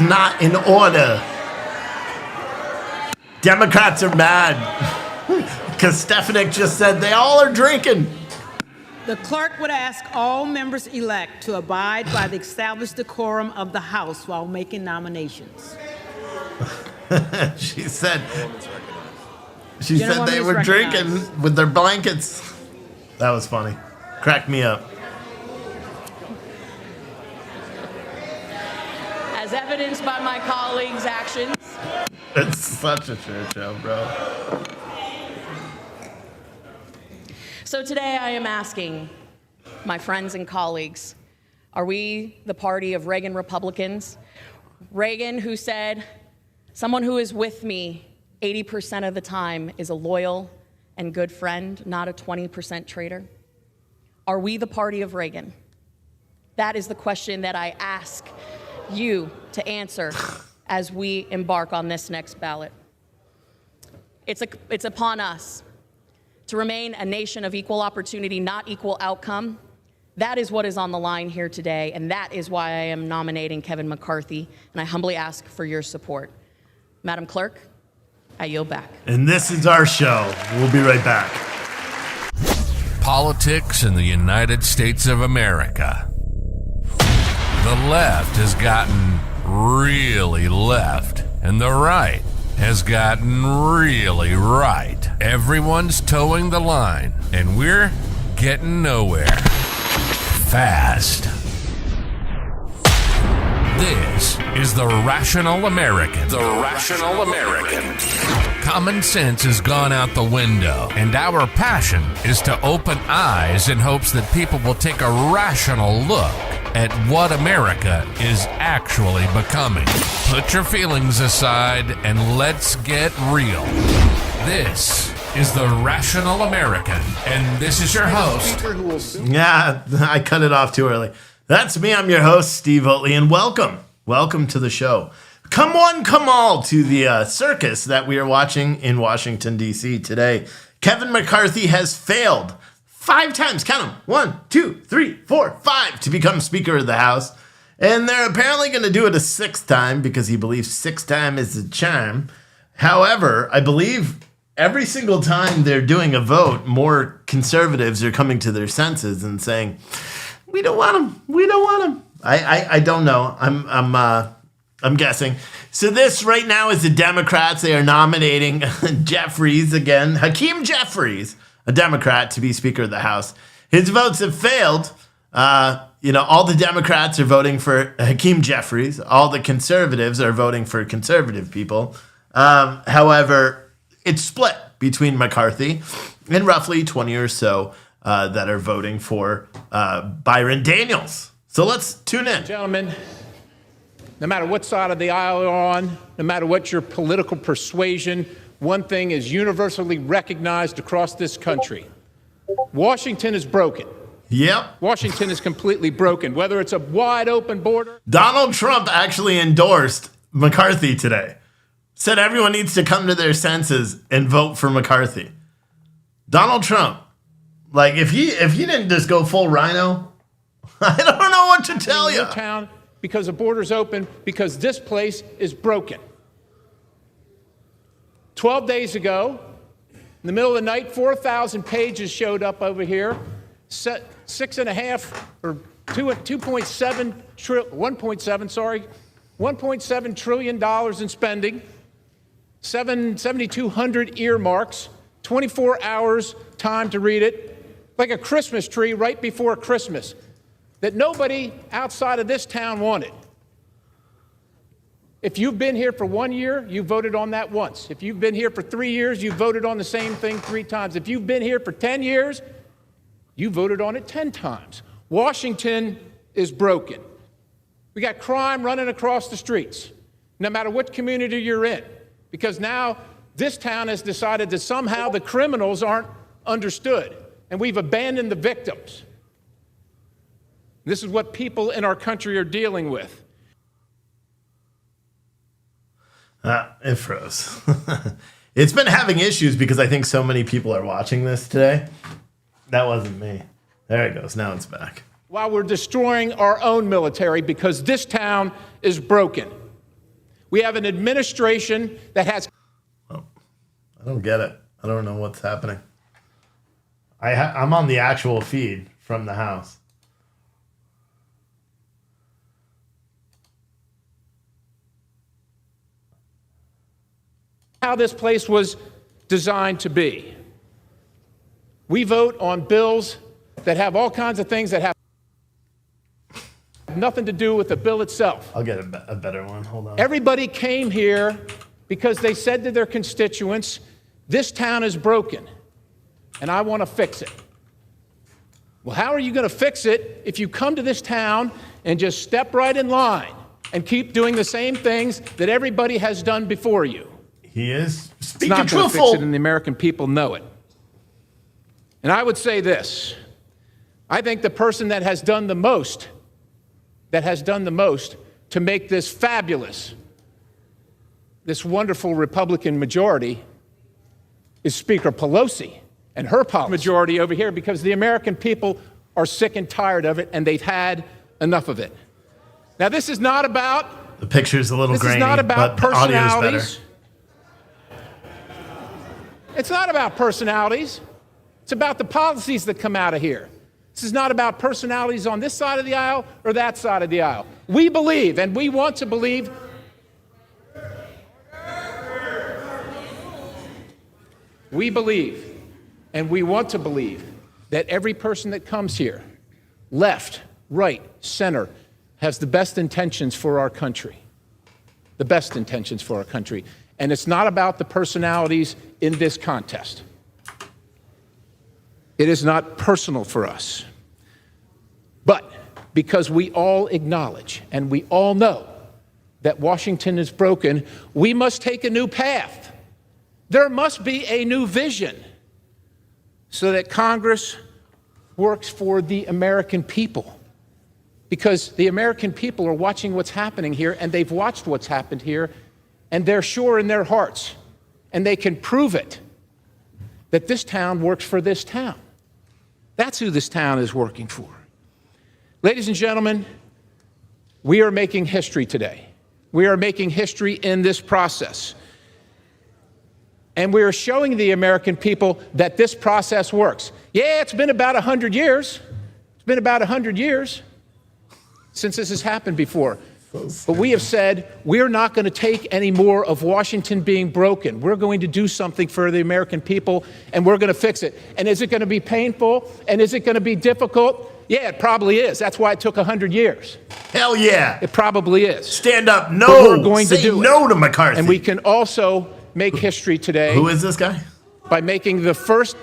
Not in order. Democrats are mad because Stefanik just said they all are drinking. The clerk would ask all members-elect to abide by the established decorum of the House while making nominations. She said they were drinking with their blankets. That was funny. Cracked me up. As evidenced by my colleagues' actions. It's such a shit show, bro. So today I am asking my friends and colleagues, are we the party of Reagan Republicans? Reagan, who said, someone who is with me 80% of the time is a loyal and good friend, not a 20% traitor. Are we the party of Reagan? That is the question that I ask you to answer as we embark on this next ballot. It's upon us to remain a nation of equal opportunity, not equal outcome. That is what is on the line here today, and that is why I am nominating Kevin McCarthy, and I humbly ask for your support. Madam Clerk, I yield back. And this is our show. We'll be right back. Politics in the United States of America. The left has gotten really left, and the right has gotten really right. Everyone's towing the line, and we're getting nowhere. Fast. This is the Rational American. The Rational American. Common sense has gone out the window, and our passion is to open eyes in hopes that people will take a rational look at what America is actually becoming. Put your feelings aside and let's get real. This is the Rational American, and this is your host. Yeah, I cut it off too early. That's me. I'm your host, Steve Oatley, and welcome. Welcome to the show. Come one, come all to the circus that we are watching in Washington, D.C. today. Kevin McCarthy has failed 5 times, count them, 1, 2, 3, 4, 5, to become Speaker of the House. And they're apparently going to do it a 6th time because he believes 6 times is a charm. However, I believe every single time they're doing a vote, more conservatives are coming to their senses and saying, we don't want him. We don't want him. I don't know. I'm guessing. So this right now is the Democrats. They are nominating Jeffries again, Hakeem Jeffries, a Democrat, to be Speaker of the House. His votes have failed. All the Democrats are voting for Hakeem Jeffries. All the conservatives are voting for conservative people. However, it's split between McCarthy and roughly 20 or so that are voting for Byron Donalds. So let's tune in. Gentlemen, no matter what side of the aisle you're on, no matter what your political persuasion, one thing is universally recognized across this country. Washington is broken. Yep. Washington is completely broken, whether it's a wide open border. Donald Trump actually endorsed McCarthy today. Said everyone needs to come to their senses and vote for McCarthy. Donald Trump. Like, if he didn't just go full rhino, I don't know what to tell you. Town, because the border's open, because this place is broken. 12 days ago, in the middle of the night, 4,000 pages showed up over here. 6.5 or 2.7 $1.7 trillion in spending, 7,200 earmarks, 24 hours time to read it, like a Christmas tree right before Christmas, that nobody outside of this town wanted. If you've been here for 1 year, you voted on that once. If you've been here for 3 years, you voted on the same thing 3 times. If you've been here for 10 years, you voted on it 10 times. Washington is broken. We got crime running across the streets, no matter what community you're in, because now this town has decided that somehow the criminals aren't understood, and we've abandoned the victims. This is what people in our country are dealing with. It froze. It's been having issues because I think so many people are watching this today. That wasn't me. There it goes. Now it's back. While we're destroying our own military because this town is broken. We have an administration that has... Oh, I don't get it. I don't know what's happening. I'm on the actual feed from the House. How this place was designed to be. We vote on bills that have all kinds of things that have nothing to do with the bill itself. I'll get a better one. Hold on. Everybody came here because they said to their constituents, this town is broken, and I want to fix it. Well, how are you going to fix it if you come to this town and just step right in line and keep doing the same things that everybody has done before you? He is It's speaking not going to truthful. fix it, and the American people know it. And I would say this. I think the person that has done the most to make this fabulous, this wonderful Republican majority is Speaker Pelosi and her policy majority over here, because the American people are sick and tired of it, and they've had enough of it. Now, this is not about... The picture's a little grainy, This is not about but the audio's better. personalities. It's not about personalities. It's about the policies that come out of here. This is not about personalities on this side of the aisle or that side of the aisle. We believe, and we want to believe, and we want to believe that every person that comes here, left, right, center, has the best intentions for our country. The best intentions for our country. And it's not about the personalities in this contest. It is not personal for us. But because we all acknowledge and we all know that Washington is broken, we must take a new path. There must be a new vision so that Congress works for the American people. Because the American people are watching what's happening here, and they've watched what's happened here, and they're sure in their hearts, and they can prove it, that this town works for this town. That's who this town is working for. Ladies and gentlemen, we are making history today. We are making history in this process. And we are showing the American people that this process works. Yeah, it's been about 100 years. It's been about 100 years since this has happened before. But we have said we're not going to take any more of Washington being broken. We're going to do something for the American people, and we're going to fix it. And is it going to be painful? And is it going to be difficult? Yeah, it probably is. That's why it took 100 years. Hell yeah. It probably is. Stand up. No. But we're going to Say do no it. to McCarthy. And we can also make history today. Who is this guy? By making the first...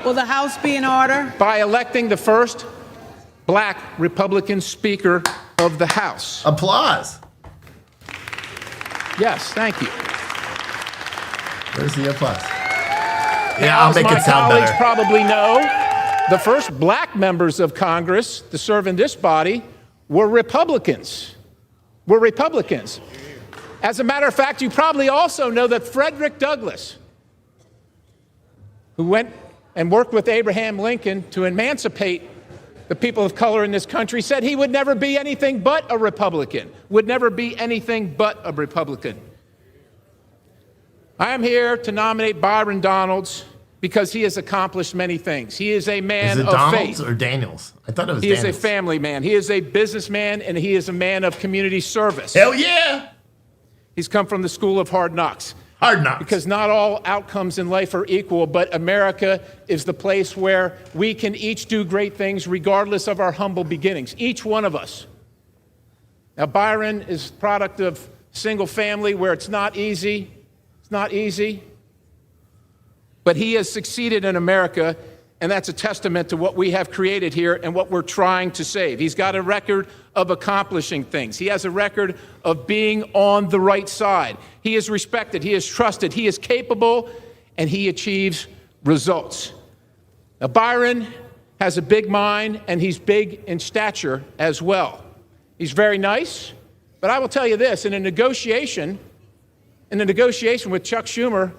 Will the House be in order? By electing the first black Republican Speaker of the House. Applause. Yes, thank you. Where's the applause? Yeah, Now, I'll make as it sound my colleagues better. probably know, the first black members of Congress to serve in this body were Republicans. As a matter of fact, you probably also know that Frederick Douglass, who went and worked with Abraham Lincoln to emancipate the people of color in this country, said he would never be anything but a Republican, I am here to nominate Byron Donalds because he has accomplished many things. He is a man Is it of Donalds faith. or Daniels? I thought it was He Daniels. is a family man. He is a businessman, and he is a man of community service. Hell yeah. He's come from the school of hard knocks. Hard knocks. Because not all outcomes in life are equal, but America is the place where we can each do great things regardless of our humble beginnings, each one of us. Now, Byron is the product of single family where it's not easy. It's not easy. But he has succeeded in America, and that's a testament to what we have created here and what we're trying to save. He's got a record of accomplishing things. He has a record of being on the right side. He is respected, he is trusted, he is capable, and he achieves results. Now, Byron has a big mind, and he's big in stature as well. He's very nice, but I will tell you this, in a negotiation with Chuck Schumer,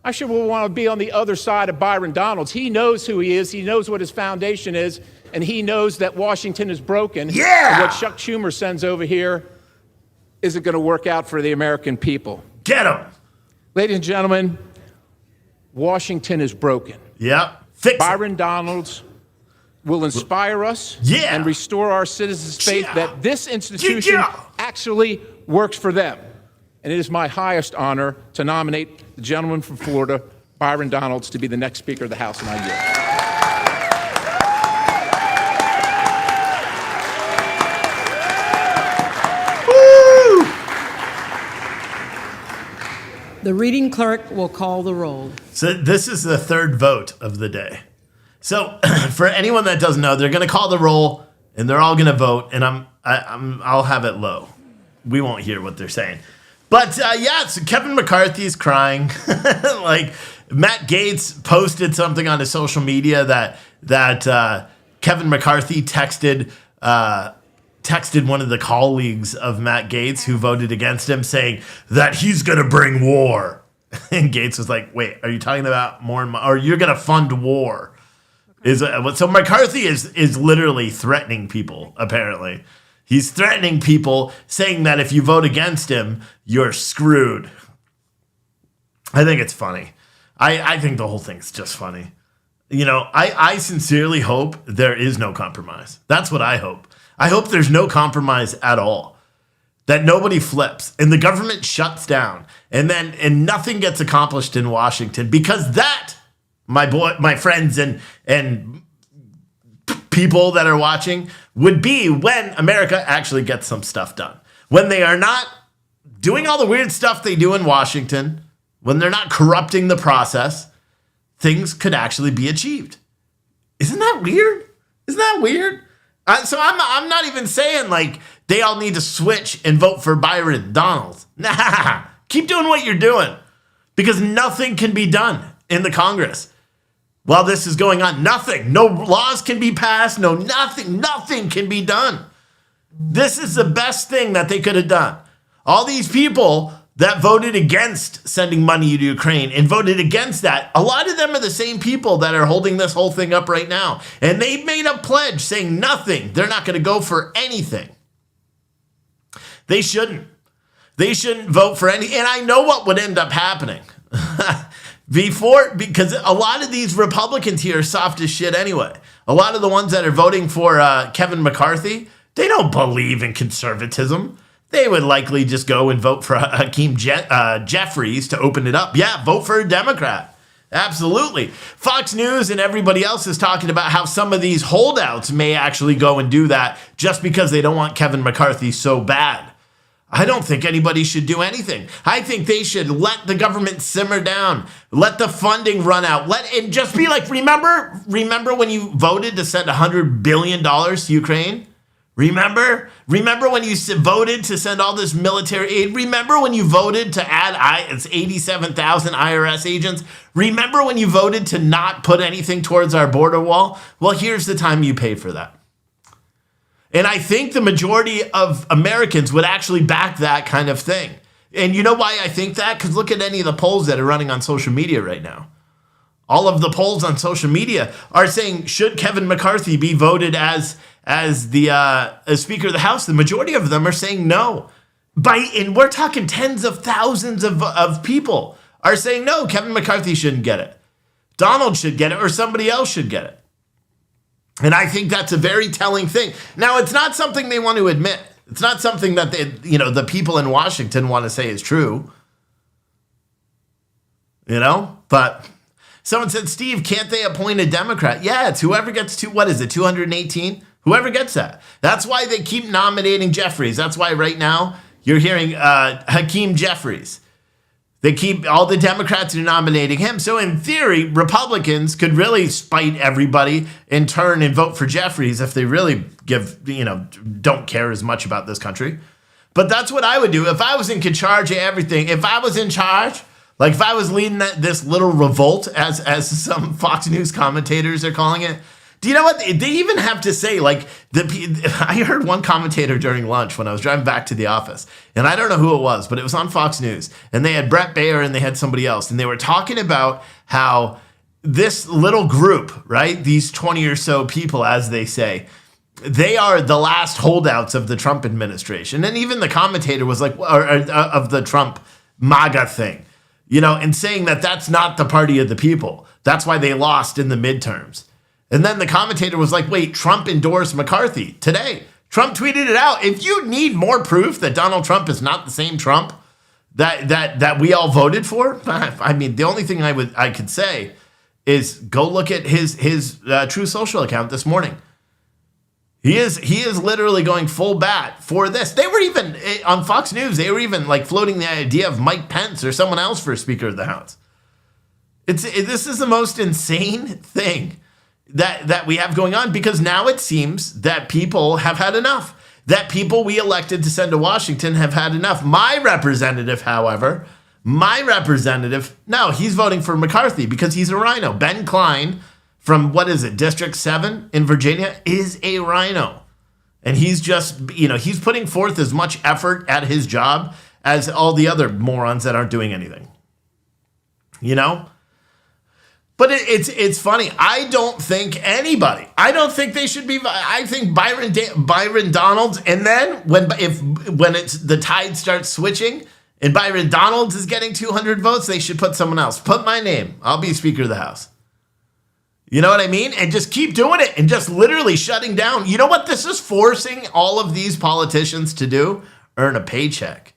I sure will want to be on the other side of Byron Donalds. He knows who he is. He knows what his foundation is. and he knows that Washington is broken. Yeah! And what Chuck Schumer sends over here isn't going to work out for the American people. Get him. Ladies and gentlemen, Washington is broken. Yep. Fix it. Byron Donalds will inspire us and restore our citizens' faith that this institution actually works for them. And it is my highest honor to nominate the gentleman from Florida, Byron Donalds, to be the next Speaker of the House, and I yield. The reading clerk will call the roll. So this is the third vote of the day. So for anyone that doesn't know, they're going to call the roll and they're all going to vote, and I'll have it low. We won't hear what they're saying. But so Kevin McCarthy is crying. Like Matt Gaetz posted something on his social media that Kevin McCarthy texted one of the colleagues of Matt Gaetz who voted against him, saying that he's going to bring war. And Gaetz was like, "Wait, are you talking about more? Or you're going to fund war?" So McCarthy is literally threatening people. Apparently, he's threatening people, saying that if you vote against him, you're screwed. I think it's funny. I think the whole thing's just funny. You know, I sincerely hope there is no compromise. That's what I hope. I hope there's no compromise at all. That nobody flips and the government shuts down and nothing gets accomplished in Washington, because that, my friends and people that are watching, would be when America actually gets some stuff done. When they are not doing all the weird stuff they do in Washington, when they're not corrupting the process, things could actually be achieved. Isn't that weird? Isn't that weird? So I'm not even saying like they all need to switch and vote for Byron Donalds. Nah, keep doing what you're doing, because nothing can be done in the Congress while this is going on. Nothing. No laws can be passed. No, nothing can be done. This is the best thing that they could have done. All these people that voted against sending money to Ukraine and voted against that, a lot of them are the same people that are holding this whole thing up right now. And they made a pledge saying nothing. They're not going to go for anything. They shouldn't. They shouldn't vote for any. And I know what would end up happening. Because a lot of these Republicans here are soft as shit anyway. A lot of the ones that are voting for Kevin McCarthy, they don't believe in conservatism. They would likely just go and vote for Hakeem Jeffries to open it up. Yeah, vote for a Democrat. Absolutely. Fox News and everybody else is talking about how some of these holdouts may actually go and do that just because they don't want Kevin McCarthy so bad. I don't think anybody should do anything. I think they should let the government simmer down. Let the funding run out. Let it just be like, remember when you voted to send $100 billion to Ukraine? Remember when you voted to send all this military aid? Remember when you voted to add 87,000 IRS agents? Remember when you voted to not put anything towards our border wall? Well, here's the time you pay for that. And I think the majority of Americans would actually back that kind of thing. And you know why I think that? Because look at any of the polls that are running on social media right now. All of the polls on social media are saying, should Kevin McCarthy be voted as the Speaker of the House? The majority of them are saying no. And we're talking tens of thousands of people are saying no, Kevin McCarthy shouldn't get it. Donald should get it, or somebody else should get it. And I think that's a very telling thing. Now, it's not something they want to admit. It's not something that the people in Washington want to say is true. But someone said, Steve, can't they appoint a Democrat? Yeah, it's whoever gets to, 218? Whoever gets that. That's why they keep nominating Jeffries. That's why right now you're hearing Hakeem Jeffries. All the Democrats are nominating him. So in theory, Republicans could really spite everybody and turn and vote for Jeffries if they really don't care as much about this country. But that's what I would do if I was in charge of everything. If I was in charge, like if I was leading this little revolt, as some Fox News commentators are calling it. Do you know what? They even have to say, I heard one commentator during lunch when I was driving back to the office, and I don't know who it was, but it was on Fox News, and they had Brett Baer and they had somebody else, and they were talking about how this little group, right? These 20 or so people, as they say, they are the last holdouts of the Trump administration. And even the commentator was like, of the Trump MAGA thing, and saying that that's not the party of the people. That's why they lost in the midterms. And then the commentator was like, wait, Trump endorsed McCarthy today. Trump tweeted it out. If you need more proof that Donald Trump is not the same Trump that we all voted for, I mean, the only thing I could say is go look at his True Social account this morning. He is literally going full bat for this. They were even on Fox News. They were even like floating the idea of Mike Pence or someone else for Speaker of the House. This is the most insane thing that we have going on, because now it seems that people have had enough. That people we elected to send to Washington have had enough. My representative, however, no, he's voting for McCarthy because he's a rhino. Ben Klein from, District 7 in Virginia is a rhino. And he's just, he's putting forth as much effort at his job as all the other morons that aren't doing anything. But it's funny. I don't think they should be. I think Byron Donalds, and then when it's the tide starts switching and Byron Donalds is getting 200 votes, they should put someone else. Put my name. I'll be Speaker of the House. You know what I mean? And just keep doing it and just literally shutting down. You know what this is forcing all of these politicians to do? Earn a paycheck.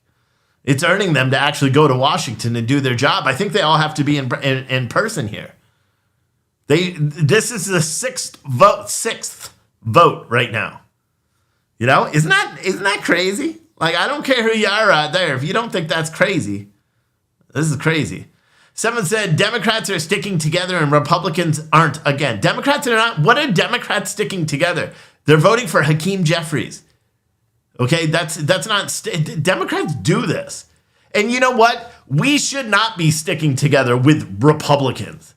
It's earning them to actually go to Washington and do their job. I think they all have to be in person here. This is the sixth vote right now. Isn't that crazy? Like, I don't care who you are out there. If you don't think that's crazy, this is crazy. Someone said Democrats are sticking together and Republicans aren't again. Democrats are not. What are Democrats sticking together? They're voting for Hakeem Jeffries. Okay, that's not. Democrats do this. And you know what? We should not be sticking together with Republicans.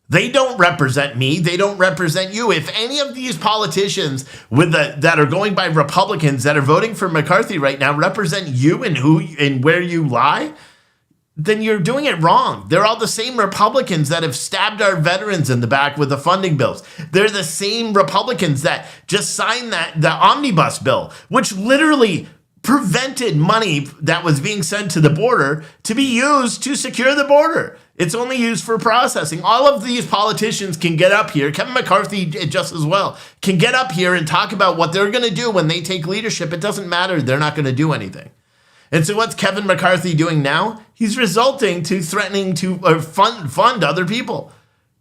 They don't represent me. They don't represent you. If any of these politicians that are going by Republicans that are voting for McCarthy right now represent you and where you lie, then you're doing it wrong. They're all the same Republicans that have stabbed our veterans in the back with the funding bills. They're the same Republicans that just signed the omnibus bill, which literally prevented money that was being sent to the border to be used to secure the border. It's only used for processing. All of these politicians can get up here, Kevin McCarthy just as well, can get up here and talk about what they're going to do when they take leadership. It doesn't matter. They're not going to do anything. And so what's Kevin McCarthy doing now? He's resulting to threatening to fund other people.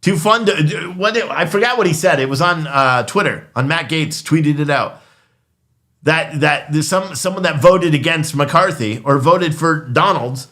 To fund, I forgot what he said. It was on Twitter, on Matt Gaetz tweeted it out. That there's someone that voted against McCarthy or voted for Donalds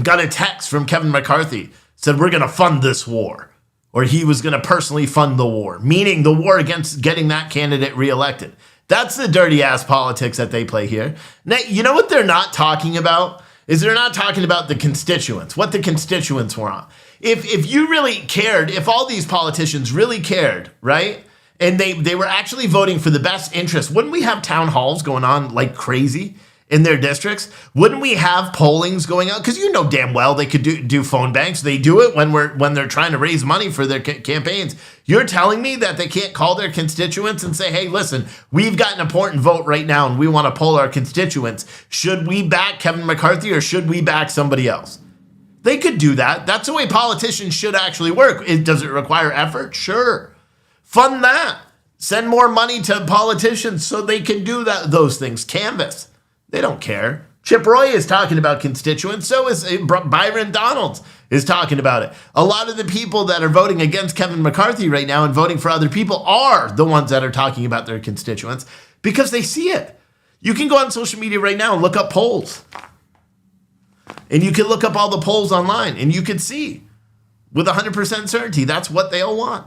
got a text from Kevin McCarthy, said, we're going to fund this war. Or he was going to personally fund the war, meaning the war against getting that candidate reelected. That's the dirty ass politics that they play here. Now, you know what they're not talking about? Is they're not talking about the constituents, what the constituents want. If you really cared, if all these politicians really cared, right? And they were actually voting for the best interest, wouldn't we have town halls going on like crazy in their districts? Wouldn't we have pollings going on? Because you know damn well they could do phone banks. They do it when they're trying to raise money for their campaigns. You're telling me that they can't call their constituents and say, hey, listen, we've got an important vote right now and we want to poll our constituents. Should we back Kevin McCarthy or should we back somebody else? They could do that. That's the way politicians should actually work. Does it require effort? Sure. Fund that. Send more money to politicians so they can do those things. Canvas. They don't care. Chip Roy is talking about constituents. So is Byron Donalds is talking about it. A lot of the people that are voting against Kevin McCarthy right now and voting for other people are the ones that are talking about their constituents because they see it. You can go on social media right now and look up polls. And you can look up all the polls online and you can see with 100% certainty that's what they all want.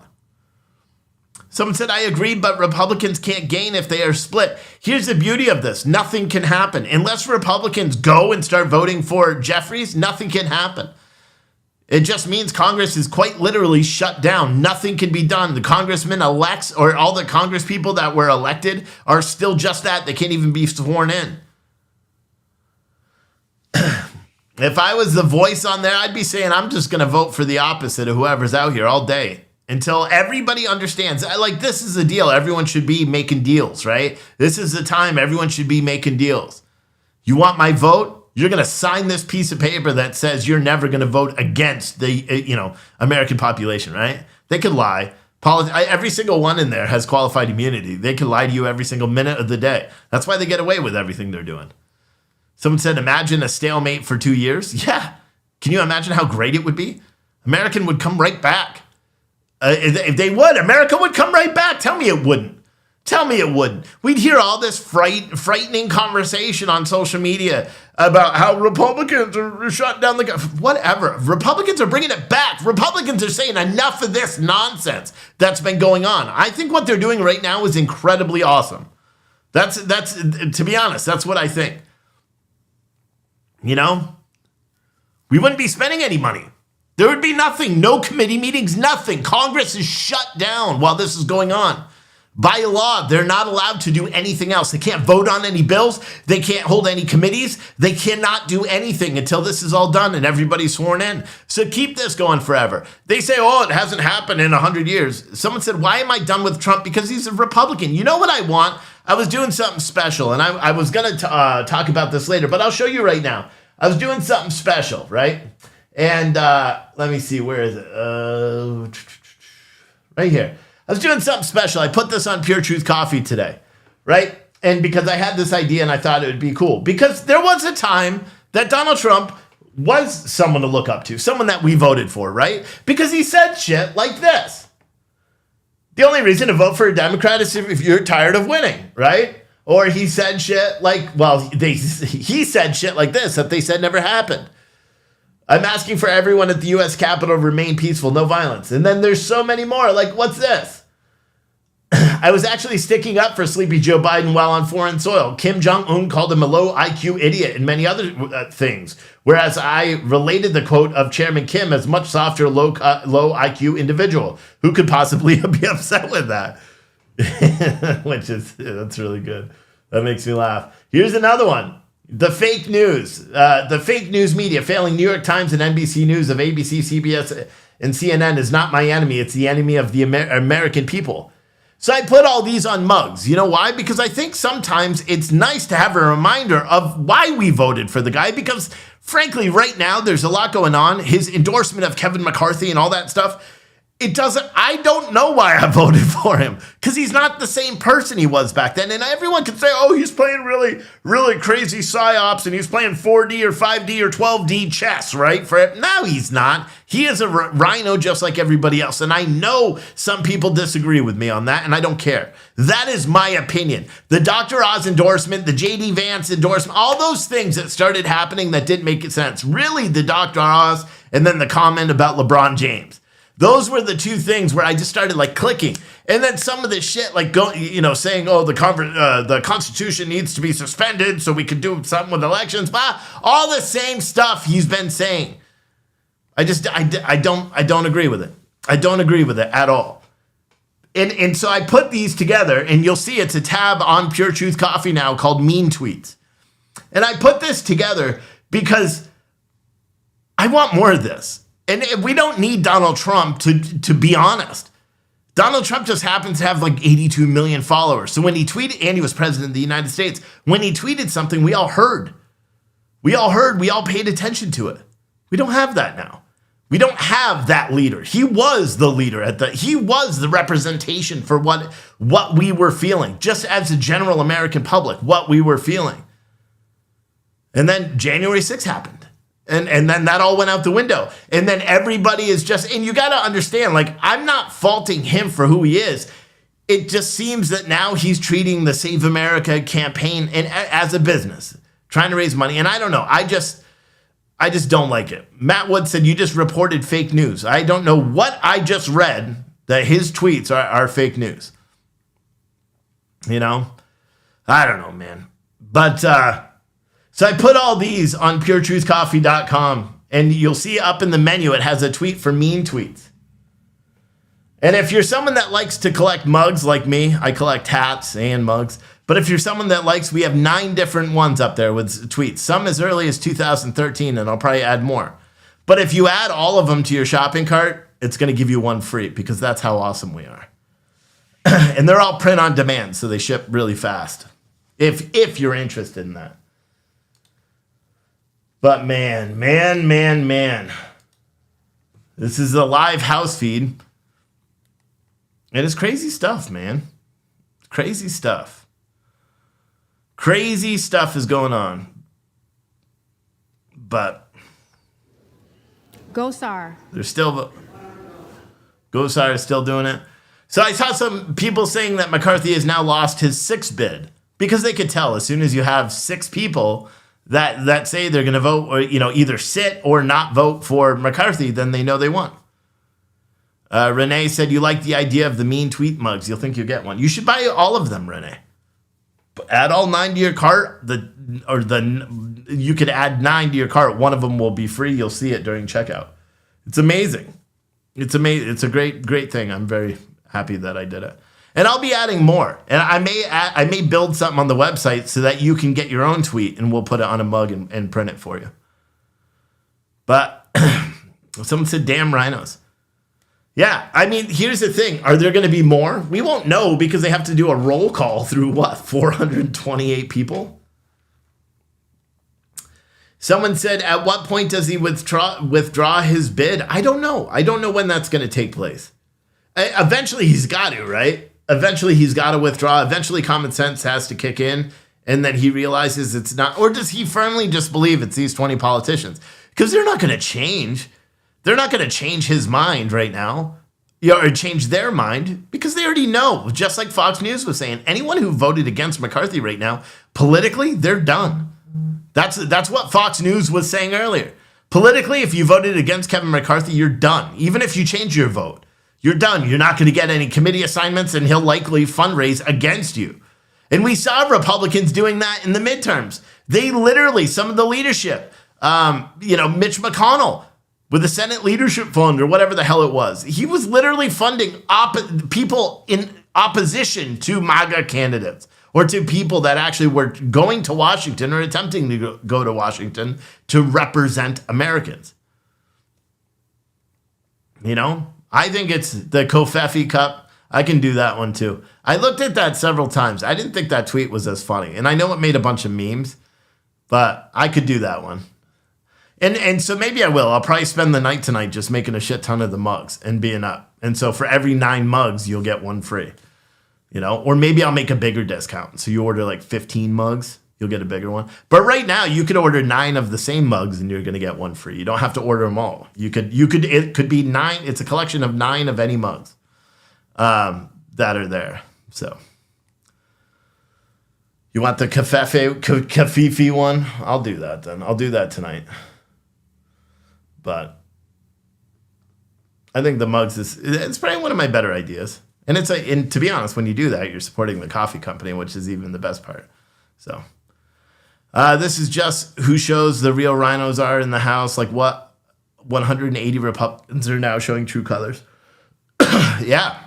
Someone said, I agree, but Republicans can't gain if they are split. Here's the beauty of this. Nothing can happen. Unless Republicans go and start voting for Jeffries, nothing can happen. It just means Congress is quite literally shut down. Nothing can be done. The congressman elects, or all the Congress people that were elected are still just that. They can't even be sworn in. If I was the voice on there, I'd be saying I'm just going to vote for the opposite of whoever's out here all day until everybody understands. Like, this is the deal. Everyone should be making deals, right? This is the time everyone should be making deals. You want my vote? You're going to sign this piece of paper that says you're never going to vote against the, American population, right? They could lie. Every single one in there has qualified immunity. They can lie to you every single minute of the day. That's why they get away with everything they're doing. Someone said, imagine a stalemate for 2 years. Yeah. Can you imagine how great it would be? America would come right back. If they would, America would come right back. Tell me it wouldn't. Tell me it wouldn't. We'd hear all this frightening conversation on social media about how Republicans are shutting down whatever. Republicans are bringing it back. Republicans are saying enough of this nonsense that's been going on. I think what they're doing right now is incredibly awesome. That's to be honest, that's what I think. We wouldn't be spending any money. There would be nothing, no committee meetings, nothing. Congress is shut down while this is going on. By law, they're not allowed to do anything else. They can't vote on any bills. They can't hold any committees. They cannot do anything until this is all done and everybody's sworn in. So keep this going forever. They say, it hasn't happened in 100 years. Someone said, why am I done with Trump? Because he's a Republican. You know what I want? I was doing something special, and I was going to talk about this later, but I'll show you right now. I was doing something special, right? And let me see, where is it? Right here. I was doing something special. I put this on Pure Truth Coffee today, right? And because I had this idea and I thought it would be cool. Because there was a time that Donald Trump was someone to look up to, someone that we voted for, right? Because he said shit like this. The only reason to vote for a Democrat is if you're tired of winning, right? Or he said shit like, he said shit like this that they said never happened. I'm asking for everyone at the U.S. Capitol to remain peaceful, no violence. And then there's so many more. Like, what's this? I was actually sticking up for sleepy Joe Biden while on foreign soil. Kim Jong-un called him a low IQ idiot and many other things. Whereas I related the quote of Chairman Kim as much softer, low IQ individual. Who could possibly be upset with that? That's really good. That makes me laugh. Here's another one. The fake news. The fake news media failing New York Times and NBC News of ABC, CBS, and CNN is not my enemy. It's the enemy of the American people. So I put all these on mugs. You know why? Because I think sometimes it's nice to have a reminder of why we voted for the guy. Because frankly, right now, there's a lot going on. His endorsement of Kevin McCarthy and all that stuff. I don't know why I voted for him because he's not the same person he was back then. And everyone can say, he's playing really, really crazy psyops and he's playing 4D or 5D or 12D chess, right? No, he's not. He is a rhino just like everybody else. And I know some people disagree with me on that, and I don't care. That is my opinion. The Dr. Oz endorsement, the JD Vance endorsement, all those things that started happening that didn't make sense. Really, the Dr. Oz and then the comment about LeBron James. Those were the two things where I just started clicking. And then some of this shit saying, the Constitution needs to be suspended so we can do something with elections. All the same stuff he's been saying. I don't agree with it. I don't agree with it at all. And so I put these together, and you'll see it's a tab on Pure Truth Coffee now called Mean Tweets. And I put this together because I want more of this. And we don't need Donald Trump to be honest. Donald Trump just happens to have 82 million followers. So when he tweeted, and he was president of the United States, when he tweeted something, we all heard. We all paid attention to it. We don't have that now. We don't have that leader. He was the leader he was the representation for what we were feeling, just as a general American public, what we were feeling. And then January 6th happened. And then that all went out the window. And then everybody is and you got to understand, I'm not faulting him for who he is. It just seems that now he's treating the Save America campaign as a business, trying to raise money. And I don't know. I just don't like it. Matt Wood said, you just reported fake news. I don't know what I just read that his tweets are fake news. I don't know, man. But, so I put all these on puretruthcoffee.com, and you'll see up in the menu, it has a tweet for mean tweets. And if you're someone that likes to collect mugs like me, I collect hats and mugs, But if you're someone that likes, we have 9 different ones up there with tweets. Some as early as 2013, and I'll probably add more. But if you add all of them to your shopping cart, it's going to give you one free because that's how awesome we are. And they're all print on demand, so they ship really fast. If you're interested in that. But man. This is a live house feed. And it's crazy stuff, man. Crazy stuff. Crazy stuff is going on. But Gosar. Gosar is still doing it. So I saw some people saying that McCarthy has now lost his 6th bid because they could tell as soon as you have 6 people that say they're going to vote or either sit or not vote for McCarthy, then they know they won. Renee said you like the idea of the mean tweet mugs. You'll think you'll get one. You should buy all of them, Renee. Add all 9 to your cart. You could add 9 to your cart. One of them will be free. You'll see it during checkout. It's amazing. It's amazing. It's a great thing. I'm very happy that I did it. And I'll be adding more. And I may build something on the website so that you can get your own tweet and we'll put it on a mug and print it for you. But someone said, damn rhinos. Yeah, I mean, here's the thing. Are there going to be more? We won't know because they have to do a roll call through 428 people? Someone said, at what point does he withdraw his bid? I don't know. I don't know when that's going to take place. Eventually, he's got to, right? Eventually, he's got to withdraw. Eventually, common sense has to kick in, and then he realizes it's not. Or does he firmly just believe it's these 20 politicians? Because they're not going to change. They're not going to change his mind right now, or change their mind, because they already know, just like Fox News was saying, anyone who voted against McCarthy right now, politically, they're done. That's what Fox News was saying earlier. Politically, if you voted against Kevin McCarthy, you're done. Even if you change your vote, you're done. You're not going to get any committee assignments, and he'll likely fundraise against you. And we saw Republicans doing that in the midterms. They literally, some of the leadership, Mitch McConnell, with the Senate Leadership Fund or whatever the hell it was. He was literally funding people in opposition to MAGA candidates or to people that actually were going to Washington or attempting to go to Washington to represent Americans. I think it's the Kofefi Cup. I can do that one too. I looked at that several times. I didn't think that tweet was as funny. And I know it made a bunch of memes, but I could do that one. And so maybe I will. I'll probably spend the night tonight just making a shit ton of the mugs and being up. And so for every 9 mugs, you'll get one free. Or maybe I'll make a bigger discount. So you order like 15 mugs, you'll get a bigger one. But right now, you could order 9 of the same mugs and you're going to get one free. You don't have to order them all. It could be 9. It's a collection of 9 of any mugs that are there. So you want the Kafifi one? I'll do that then. I'll do that tonight. But I think the mugs it's probably one of my better ideas. And and to be honest, when you do that, you're supporting the coffee company, which is even the best part. So this is just who shows the real rhinos are in the House. Like what 180 Republicans are now showing true colors. Yeah.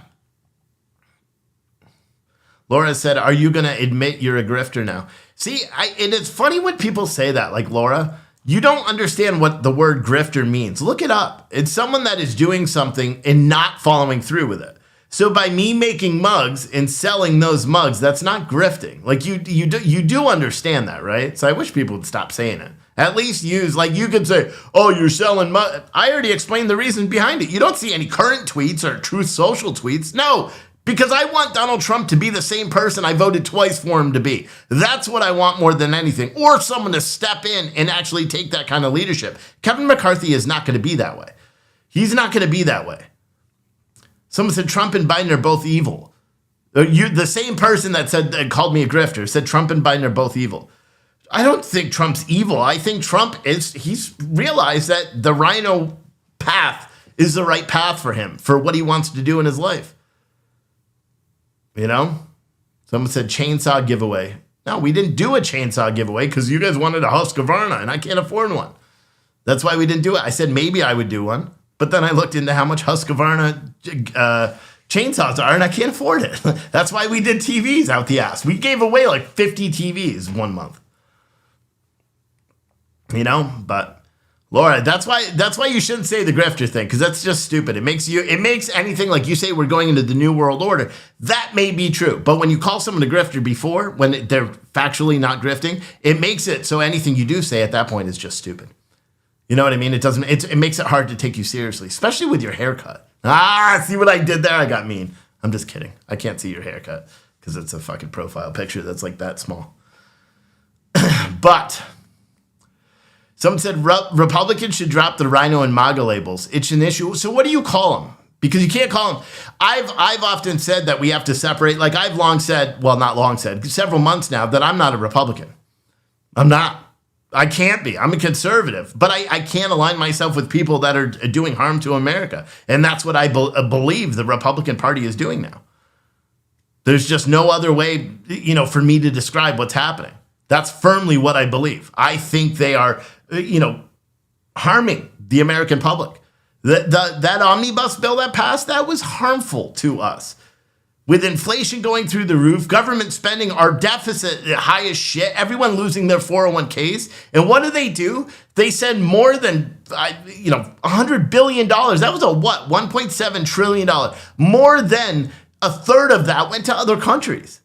Laura said, are you going to admit you're a grifter now? See, and it's funny when people say that, like Laura. You don't understand what the word grifter means. Look it up. It's someone that is doing something and not following through with it. So by me making mugs and selling those mugs, that's not grifting. Like you do understand that, right? So I wish people would stop saying it. At least use, like you could say, oh, you're selling mugs. I already explained the reason behind it. You don't see any current tweets or Truth Social tweets. No, because I want Donald Trump to be the same person I voted twice for him to be. That's what I want more than anything. Or someone to step in and actually take that kind of leadership. Kevin McCarthy is not going to be that way. He's not going to be that way. Someone said Trump and Biden are both evil. The same person that called me a grifter said Trump and Biden are both evil. I don't think Trump's evil. I think he's realized that the rhino path is the right path for him, for what he wants to do in his life. Someone said chainsaw giveaway. No, we didn't do a chainsaw giveaway because you guys wanted a Husqvarna and I can't afford one. That's why we didn't do it. I said maybe I would do one, but then I looked into how much Husqvarna chainsaws are, and I can't afford it. That's why we did TVs out the ass. We gave away like 50 TVs one month. You know, but Laura, that's why you shouldn't say the grifter thing, because that's just stupid. It makes anything like you say we're going into the new world order. That may be true, but when you call someone a grifter before, when they're factually not grifting, it makes it so anything you do say at that point is just stupid. You know what I mean? It makes it hard to take you seriously, especially with your haircut. See what I did there? I got mean. I'm just kidding. I can't see your haircut because it's a fucking profile picture that's like that small. But someone said Republicans should drop the rhino and MAGA labels. It's an issue. So what do you call them? Because you can't call them. I've often said that we have to separate. Like I've long said, well, not long said, several months now, that I'm not a Republican. I'm not. I can't be. I'm a conservative. But I can't align myself with people that are doing harm to America. And that's what I believe the Republican Party is doing now. There's just no other way, for me to describe what's happening. That's firmly what I believe. I think they are, harming the American public. That omnibus bill that passed, that was harmful to us. With inflation going through the roof, government spending, our deficit high as shit, everyone losing their 401ks. And what do? They send more than, $100 billion. That was $1.7 trillion. More than a third of that went to other countries.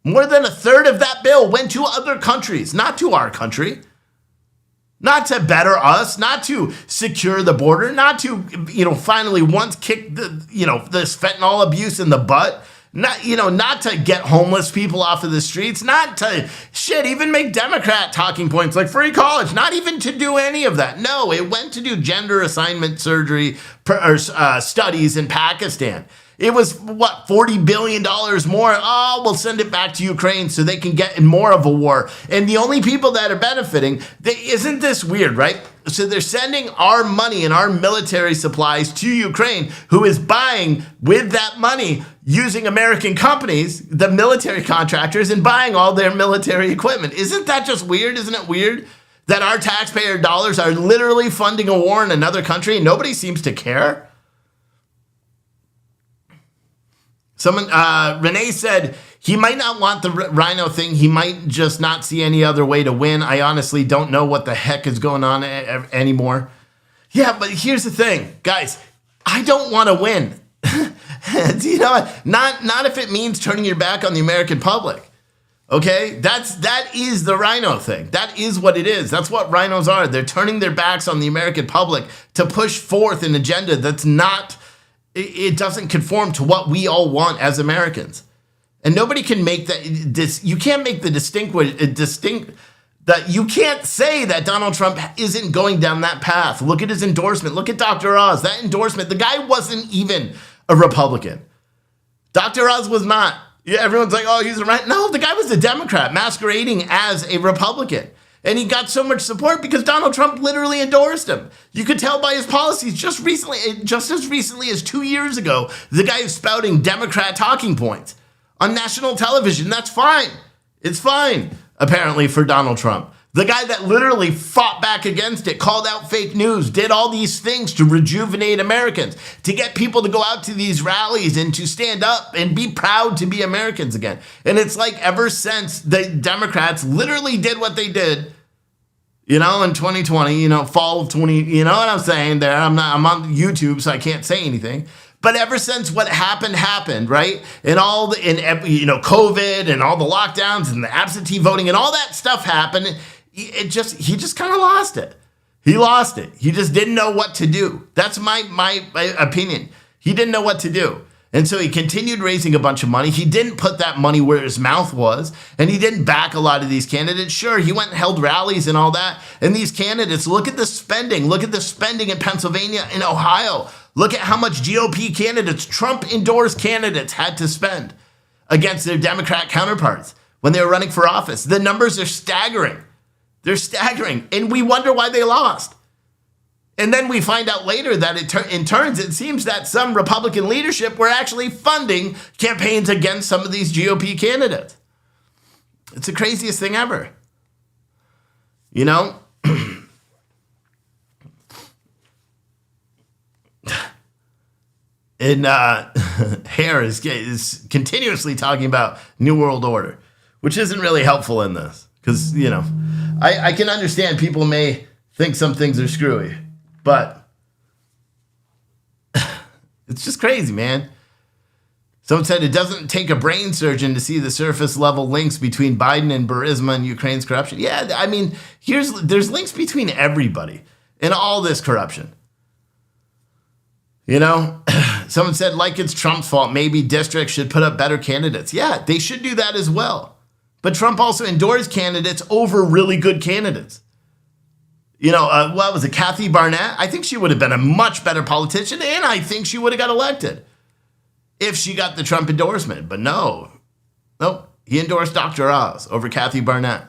More than a third of that bill went to other countries, not to our country. Not to better us, not to secure the border, not to, finally once kick this fentanyl abuse in the butt. Not to get homeless people off of the streets, not to even make Democrat talking points like free college, not even to do any of that. No, it went to do gender assignment surgery studies in Pakistan. It was, $40 billion more? Oh, we'll send it back to Ukraine so they can get in more of a war. And the only people that are benefiting, isn't this weird, right? So they're sending our money and our military supplies to Ukraine, who is buying with that money using American companies, the military contractors, and buying all their military equipment. Isn't that just weird? Isn't it weird that our taxpayer dollars are literally funding a war in another country and nobody seems to care? Renee said he might not want the rhino thing. He might just not see any other way to win. I honestly don't know what the heck is going on anymore. Yeah, but here's the thing, guys. I don't want to win. Not if it means turning your back on the American public. Okay, that is the rhino thing. That is what it is. That's what rhinos are. They're turning their backs on the American public to push forth an agenda that's not. It doesn't conform to what we all want as Americans. And nobody can make that. You can't make the distinct that you can't say that Donald Trump isn't going down that path. Look at his endorsement. Look at Dr. Oz. That endorsement, the guy wasn't even a Republican. Dr. Oz was not. Yeah, everyone's like, oh, he's a right. No, the guy was a Democrat masquerading as a Republican. And he got so much support because Donald Trump literally endorsed him. You could tell by his policies just as recently as 2 years ago, the guy is spouting Democrat talking points on national television. That's fine. It's fine, apparently, for Donald Trump. The guy that literally fought back against it, called out fake news, did all these things to rejuvenate Americans, to get people to go out to these rallies and to stand up and be proud to be Americans again. And it's like ever since the Democrats literally did what they did, in 2020, fall of 20, you know what I'm saying there? I'm on YouTube, so I can't say anything. But ever since what happened, right? And COVID and all the lockdowns and the absentee voting and all that stuff happened, he just kind of lost it. He lost it. He just didn't know what to do. That's my opinion. He didn't know what to do. And so he continued raising a bunch of money. He didn't put that money where his mouth was, and he didn't back a lot of these candidates. Sure, he went and held rallies and all that. And these candidates, look at the spending. Look at the spending in Pennsylvania and Ohio. Look at how much GOP candidates, Trump-endorsed candidates, had to spend against their Democrat counterparts when they were running for office. The numbers are staggering. They're staggering. And we wonder why they lost. And then we find out later that it seems that some Republican leadership were actually funding campaigns against some of these GOP candidates. It's the craziest thing ever. And Hare is continuously talking about New World Order, which isn't really helpful in this. Because, I can understand people may think some things are screwy, but it's just crazy, man. Someone said it doesn't take a brain surgeon to see the surface level links between Biden and Burisma and Ukraine's corruption. Yeah, I mean, there's links between everybody in all this corruption. Someone said, like it's Trump's fault, maybe districts should put up better candidates. Yeah, they should do that as well. But Trump also endorsed candidates over really good candidates. What was it, Kathy Barnett? I think she would have been a much better politician, and I think she would have got elected if she got the Trump endorsement. But nope, he endorsed Dr. Oz over Kathy Barnett.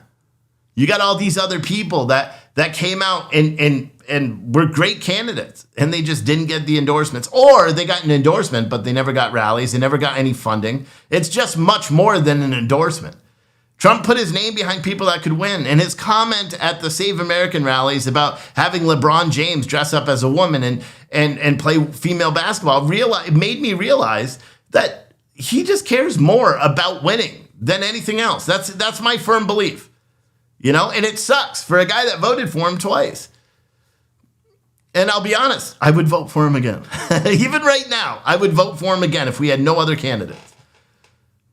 You got all these other people that came out and were great candidates, and they just didn't get the endorsements. Or they got an endorsement, but they never got rallies. They never got any funding. It's just much more than an endorsement. Trump put his name behind people that could win. And his comment at the Save American rallies about having LeBron James dress up as a woman and play female basketball made me realize that he just cares more about winning than anything else. That's my firm belief. And it sucks for a guy that voted for him twice. And I'll be honest, I would vote for him again. Even right now, I would vote for him again if we had no other candidates.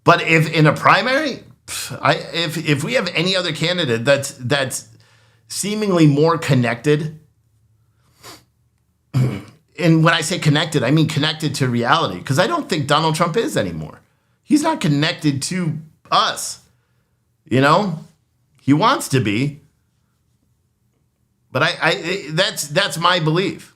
But if in a primary, if we have any other candidate that's seemingly more connected, and when I say connected, I mean connected to reality, because I don't think Donald Trump is anymore. He's not connected to us. He wants to be, but that's my belief.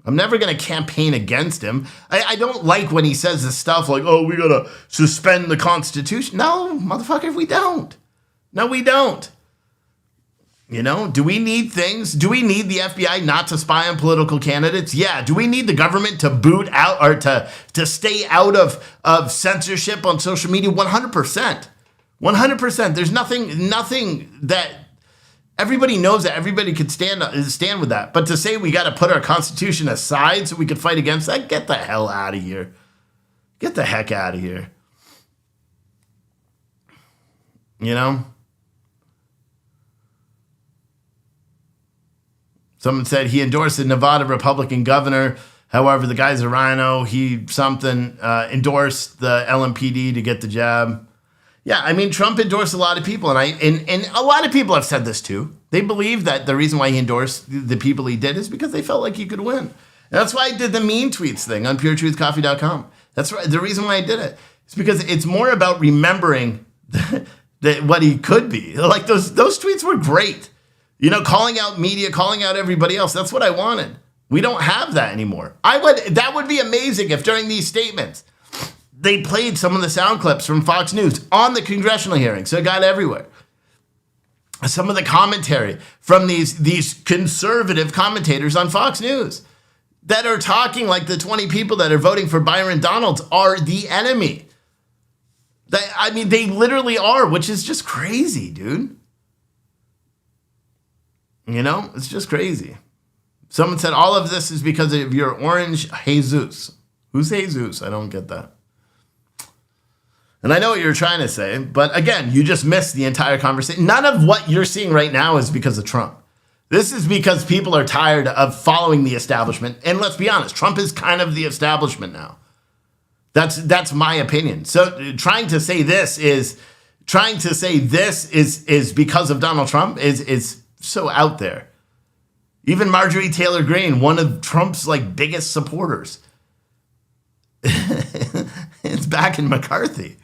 I'm never going to campaign against him. I don't like when he says this stuff like, oh, we got to suspend the Constitution. No, motherfucker, we don't. No, we don't. Do we need things? Do we need the FBI not to spy on political candidates? Yeah. Do we need the government to boot out or to stay out of censorship on social media? 100%. 100%. There's nothing that everybody knows that everybody could stand with that. But to say we got to put our Constitution aside so we could fight against that, get the hell out of here. Get the heck out of here. Someone said he endorsed the Nevada Republican governor. However, the guy's a rhino. He endorsed the LMPD to get the job. Yeah, I mean, Trump endorsed a lot of people, and a lot of people have said this too. They believe that the reason why he endorsed the people he did is because they felt like he could win. And that's why I did the mean tweets thing on puretruthcoffee.com. That's right. The reason why I did it is because it's more about remembering that what he could be. Like those tweets were great. Calling out media, calling out everybody else. That's what I wanted. We don't have that anymore. That would be amazing if during these statements they played some of the sound clips from Fox News on the congressional hearing, so it got everywhere. Some of the commentary from these conservative commentators on Fox News that are talking like the 20 people that are voting for Byron Donalds are the enemy. They literally are, which is just crazy, dude. It's just crazy. Someone said all of this is because of your orange Jesus. Who's Jesus? I don't get that. And I know what you're trying to say, but again, you just missed the entire conversation. None of what you're seeing right now is because of Trump. This is because people are tired of following the establishment. And let's be honest, Trump is kind of the establishment now. That's my opinion. So trying to say this is because of Donald Trump is so out there. Even Marjorie Taylor Greene, one of Trump's biggest supporters, it's back in McCarthy.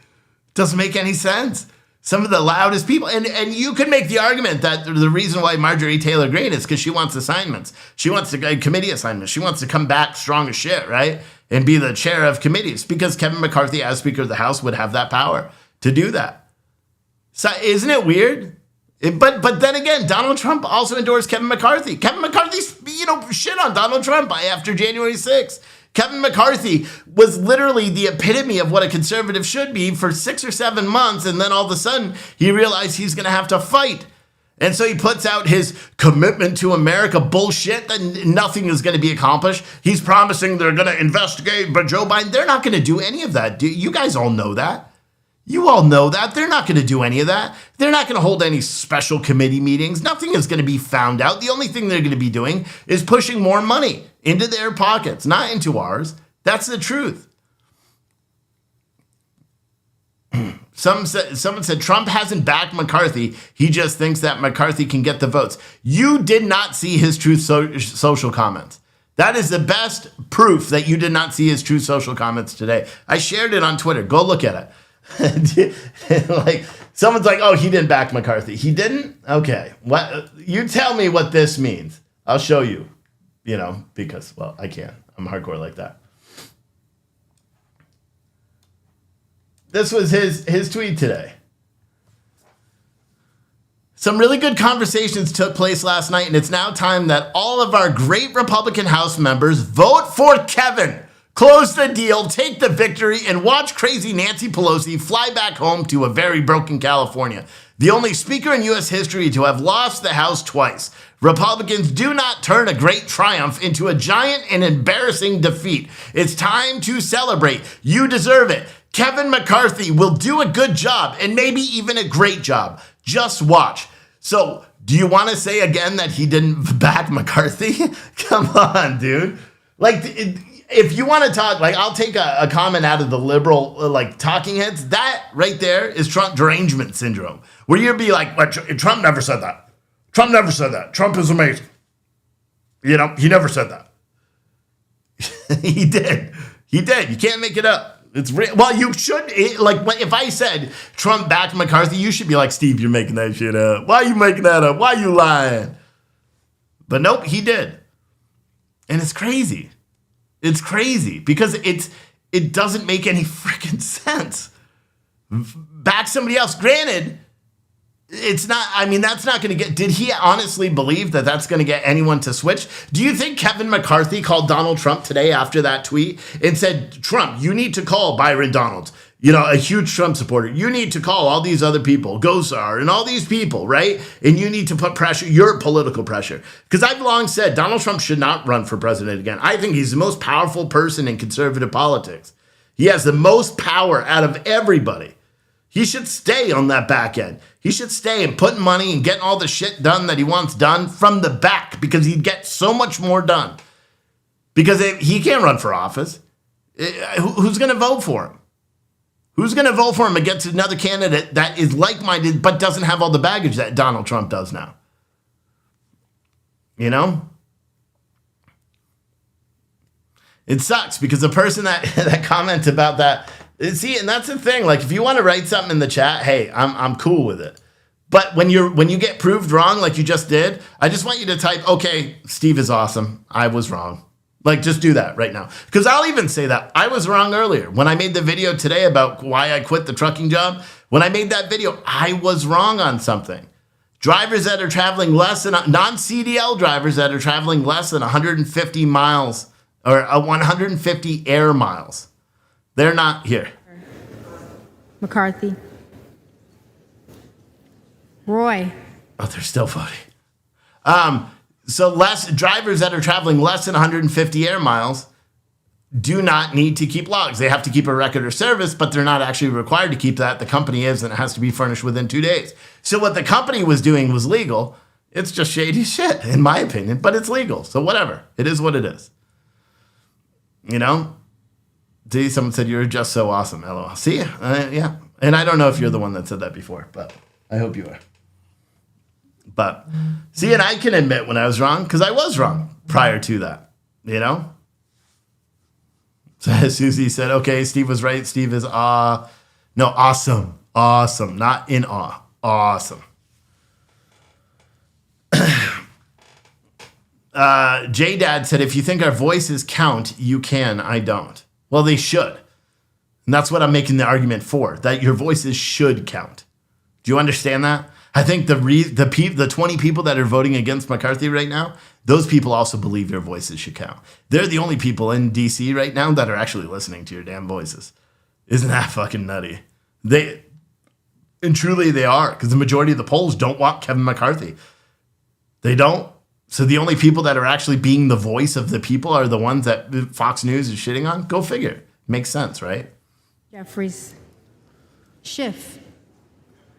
Doesn't make any sense. Some of the loudest people, and you could make the argument that the reason why Marjorie Taylor Greene is because she wants assignments. She wants committee assignments. She wants to come back strong as shit, right? And be the chair of committees because Kevin McCarthy, as Speaker of the House, would have that power to do that. So isn't it weird? But then again, Donald Trump also endorsed Kevin McCarthy. Kevin McCarthy, shit on Donald Trump after January 6th. Kevin McCarthy was literally the epitome of what a conservative should be for 6 or 7 months, and then all of a sudden he realized he's going to have to fight. And so he puts out his commitment to America bullshit that nothing is going to be accomplished. He's promising they're going to investigate, but Joe Biden, they're not going to do any of that. You guys all know that. You all know that. They're not going to do any of that. They're not going to hold any special committee meetings. Nothing is going to be found out. The only thing they're going to be doing is pushing more money into their pockets, not into ours. That's the truth. Someone said Trump hasn't backed McCarthy. He just thinks that McCarthy can get the votes. You did not see his Truth Social comments. That is the best proof that you did not see his Truth Social comments today. I shared it on Twitter. Go look at it. Like someone's like, "Oh, he didn't back McCarthy." He didn't? Okay. What? You tell me what this means. I'll show you. You know, because well, I can. I'm hardcore like that. This was his tweet today. Some really good conversations took place last night, and it's now time that all of our great Republican House members vote for Kevin. Close the deal, take the victory, and watch crazy Nancy Pelosi fly back home to a very broken California. The only speaker in U.S. history to have lost the House twice. Republicans do not turn a great triumph into a giant and embarrassing defeat. It's time to celebrate. You deserve it. Kevin McCarthy will do a good job and maybe even a great job. Just watch. So, do you want to say again that he didn't back McCarthy? Come on, dude. Like, if you want to talk, like, I'll take a comment out of the liberal, like, talking heads. That right there is Trump derangement syndrome, where you'd be like, well, Trump never said that. Trump never said that. Trump is amazing. You know, he never said that. He did. He did. You can't make it up. It's real. Well, you should, if I said Trump backed McCarthy, you should be like, Steve, you're making that shit up. Why are you making that up? Why are you lying? But nope, he did. And it's crazy. It's crazy because it doesn't make any freaking sense. Back somebody else. Granted, it's not, I mean, that's not going to get, did he honestly believe that that's going to get anyone to switch? Do you think Kevin McCarthy called Donald Trump today after that tweet and said, Trump, you need to call Byron Donalds, you know, a huge Trump supporter. You need to call all these other people, Gosar and all these people, right? And you need to put pressure, your political pressure. Because I've long said Donald Trump should not run for president again. I think he's the most powerful person in conservative politics. He has the most power out of everybody. He should stay on that back end. He should stay and put money and getting all the shit done that he wants done from the back because he'd get so much more done. Because he can't run for office. Who's going to vote for him? Who's going to vote for him against another candidate that is like-minded but doesn't have all the baggage that Donald Trump does now? You know? It sucks because the person that comments about that, see, and that's the thing. Like, if you want to write something in the chat, hey, I'm cool with it. But when you get proved wrong, like you just did, I just want you to type, okay, Steve is awesome. I was wrong. Like, just do that right now. Because I'll even say that I was wrong earlier. When I made the video today about why I quit the trucking job, when I made that video, I was wrong on something. Drivers that are traveling less than, non-CDL drivers that are traveling less than 150 miles or 150 air miles. They're not here. McCarthy. Roy. Oh, they're still voting. So less drivers that are traveling less than 150 air miles do not need to keep logs. They have to keep a record of service, but they're not actually required to keep that. The company is, and it has to be furnished within 2 days. So what the company was doing was legal. It's just shady shit, in my opinion, but it's legal. So whatever. It is what it is. You know? See, someone said, you're just so awesome, LOL. See? Yeah. And I don't know if you're the one that said that before, but I hope you are. But, see, and I can admit when I was wrong, because I was wrong prior to that, you know? So Susie said, okay, Steve was right. Steve is, awesome. Awesome. Not in awe. Awesome. J-Dad said, if you think our voices count, you can. I don't. Well, they should. And that's what I'm making the argument for, that your voices should count. Do you understand that? I think the 20 people that are voting against McCarthy right now, those people also believe your voices should count. They're the only people in D.C. right now that are actually listening to your damn voices. Isn't that fucking nutty? And truly they are, because the majority of the polls don't want Kevin McCarthy. They don't. So the only people that are actually being the voice of the people are the ones that Fox News is shitting on? Go figure. Makes sense, right? Jeffries. Schiff.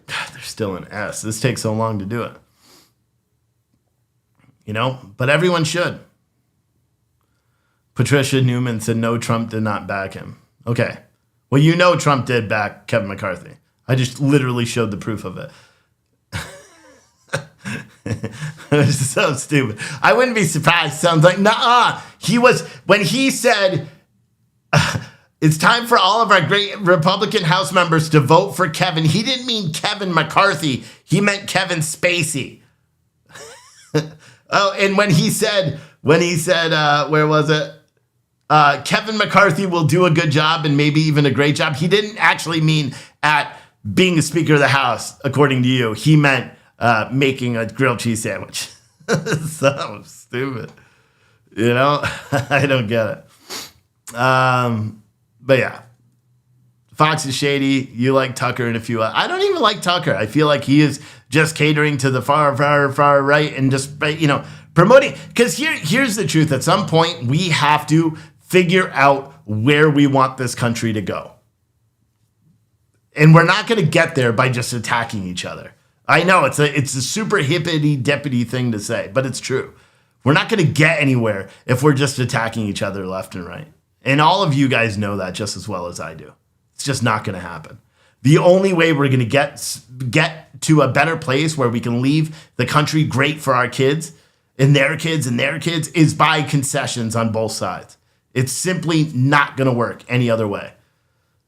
God, there's still an S. This takes so long to do it. You know, but everyone should. Patricia Newman said, no, Trump did not back him. Okay. Well, you know Trump did back Kevin McCarthy. I just literally showed the proof of it. It's so stupid. I wouldn't be surprised. Sounds like, nah. He was, when he said, it's time for all of our great Republican House members to vote for Kevin, he didn't mean Kevin McCarthy. He meant Kevin Spacey. Oh, and when he said, where was it? Kevin McCarthy will do a good job and maybe even a great job. He didn't actually mean at being the Speaker of the House, according to you. He meant making a grilled cheese sandwich. So stupid. You know, I don't get it. But yeah, Fox is shady. You like Tucker and a few. I don't even like Tucker. I feel like he is just catering to the far right and just, you know, promoting. Because here's the truth. At some point, we have to figure out where we want this country to go. And we're not going to get there by just attacking each other. I know it's a super hippity-dippity thing to say, but it's true. We're not going to get anywhere if we're just attacking each other left and right. And all of you guys know that just as well as I do. It's just not going to happen. The only way we're going to get to a better place where we can leave the country great for our kids and their kids is by concessions on both sides. It's simply not going to work any other way,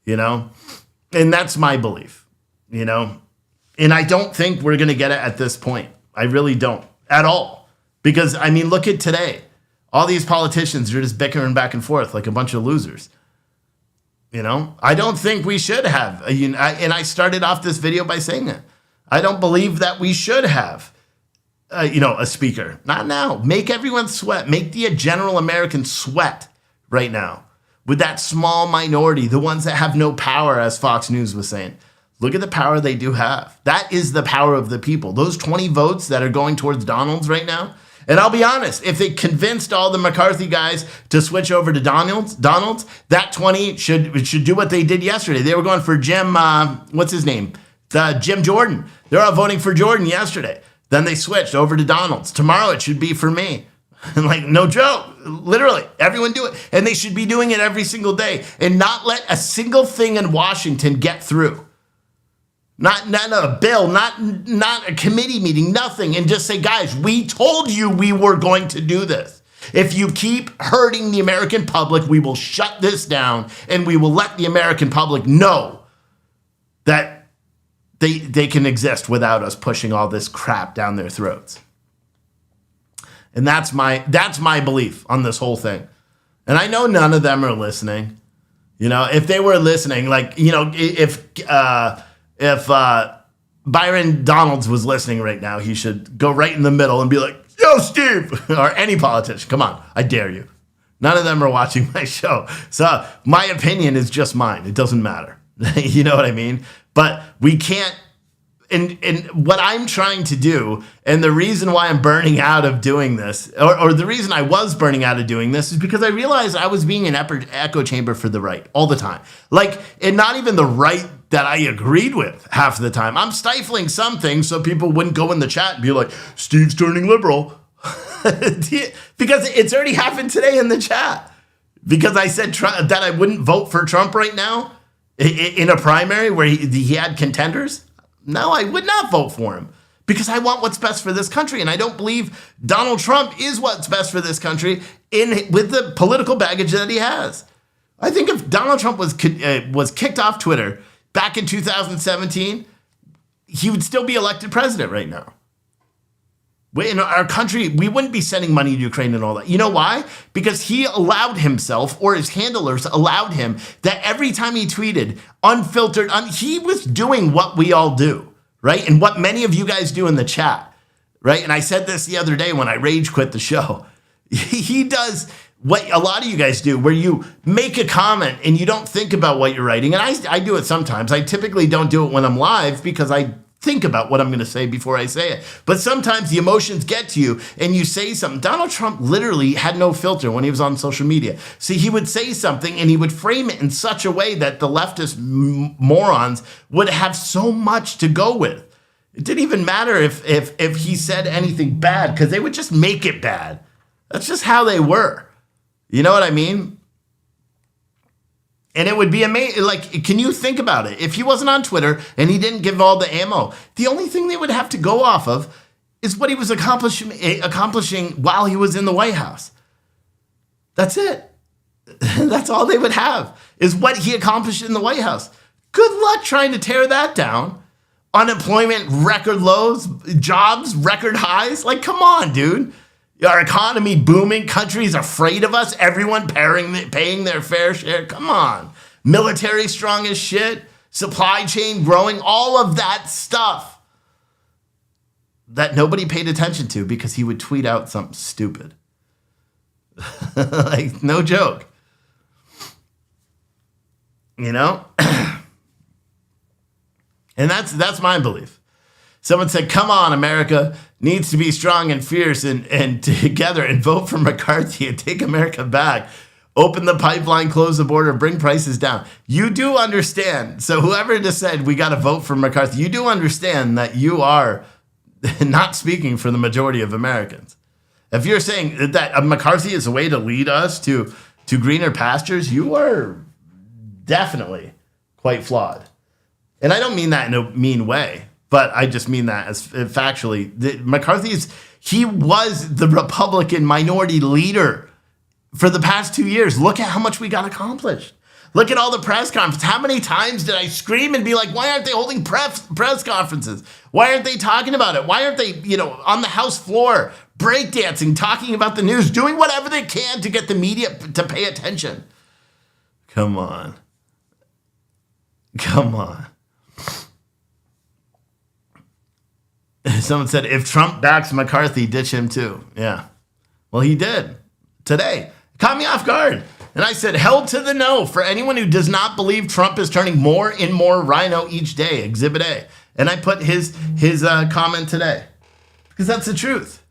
you know? And that's my belief, you know? And I don't think we're going to get it at this point. I really don't at all. Because, I mean, look at today. All these politicians are just bickering back and forth like a bunch of losers. You know, I don't think we should have. And I started off this video by saying that. I don't believe that we should have, a speaker. Not now. Make everyone sweat. Make the general American sweat right now with that small minority, the ones that have no power, as Fox News was saying. Look at the power they do have. That is the power of the people. Those 20 votes that are going towards Donalds right now. And I'll be honest, if they convinced all the McCarthy guys to switch over to Donalds, that 20 should do what they did yesterday. They were going for Jim, what's his name? Jim Jordan. They're all voting for Jordan yesterday. Then they switched over to Donalds. Tomorrow it should be for me. Like, no joke. Literally, everyone do it. And they should be doing it every single day and not let a single thing in Washington get through. Not a bill, not a committee meeting, nothing. And just say, guys, we told you we were going to do this. If you keep hurting the American public, we will shut this down and we will let the American public know that they can exist without us pushing all this crap down their throats. And that's my belief on this whole thing. And I know none of them are listening. You know, if they were listening, like, you know, if Byron Donalds was listening right now, he should go right in the middle and be like, yo, Steve, or any politician. Come on, I dare you. None of them are watching my show. So my opinion is just mine. It doesn't matter. You know what I mean? But we can't, and what I'm trying to do, and the reason why I'm burning out of doing this, or the reason I was burning out of doing this, is because I realized I was being an echo chamber for the right all the time. Like, and not even the right that I agreed with half of the time. I'm stifling some things so people wouldn't go in the chat and be like, Steve's turning liberal. Because it's already happened today in the chat. Because I said that I wouldn't vote for Trump right now in a primary where he had contenders. No, I would not vote for him because I want what's best for this country. And I don't believe Donald Trump is what's best for this country with the political baggage that he has. I think if Donald Trump was kicked off Twitter back in 2017, he would still be elected president right now. In our country, we wouldn't be sending money to Ukraine and all that. You know why? Because he allowed himself, or his handlers allowed him, that every time he tweeted, unfiltered, he was doing what we all do, right? And what many of you guys do in the chat, right? And I said this the other day when I rage quit the show. He does what a lot of you guys do, where you make a comment and you don't think about what you're writing. And I do it sometimes. I typically don't do it when I'm live because I think about what I'm going to say before I say it. But sometimes the emotions get to you and you say something. Donald Trump literally had no filter when he was on social media. See, he would say something and he would frame it in such a way that the leftist morons would have so much to go with. It didn't even matter if he said anything bad, because they would just make it bad. That's just how they were. You know what I mean? And it would be amazing. Like, can you think about it? If he wasn't on Twitter and he didn't give all the ammo, the only thing they would have to go off of is what he was accomplishing while he was in the White House. That's it. That's all they would have, is what he accomplished in the White House. Good luck trying to tear that down. Unemployment record lows, jobs record highs. Like, come on, dude. Our economy booming, countries afraid of us, everyone paying their fair share. Come on. Military strong as shit, supply chain growing, all of that stuff that nobody paid attention to because he would tweet out something stupid. Like, no joke. You know? And that's my belief. Someone said, come on, America needs to be strong and fierce and together and vote for McCarthy and take America back. Open the pipeline, close the border, bring prices down. You do understand. So whoever just said we got to vote for McCarthy, you do understand that you are not speaking for the majority of Americans. If you're saying that McCarthy is a way to lead us to greener pastures, you are definitely quite flawed. And I don't mean that in a mean way. But I just mean that as factually. He was the Republican minority leader for the past 2 years. Look at how much we got accomplished. Look at all the press conferences. How many times did I scream and be like, why aren't they holding press conferences? Why aren't they talking about it? Why aren't they, on the House floor, breakdancing, talking about the news, doing whatever they can to get the media to pay attention? Come on. Come on. Someone said, if Trump backs McCarthy, ditch him too. Yeah. Well, he did today. Caught me off guard. And I said, hell to the no for anyone who does not believe Trump is turning more and more rhino each day, Exhibit A. And I put his comment today because that's the truth.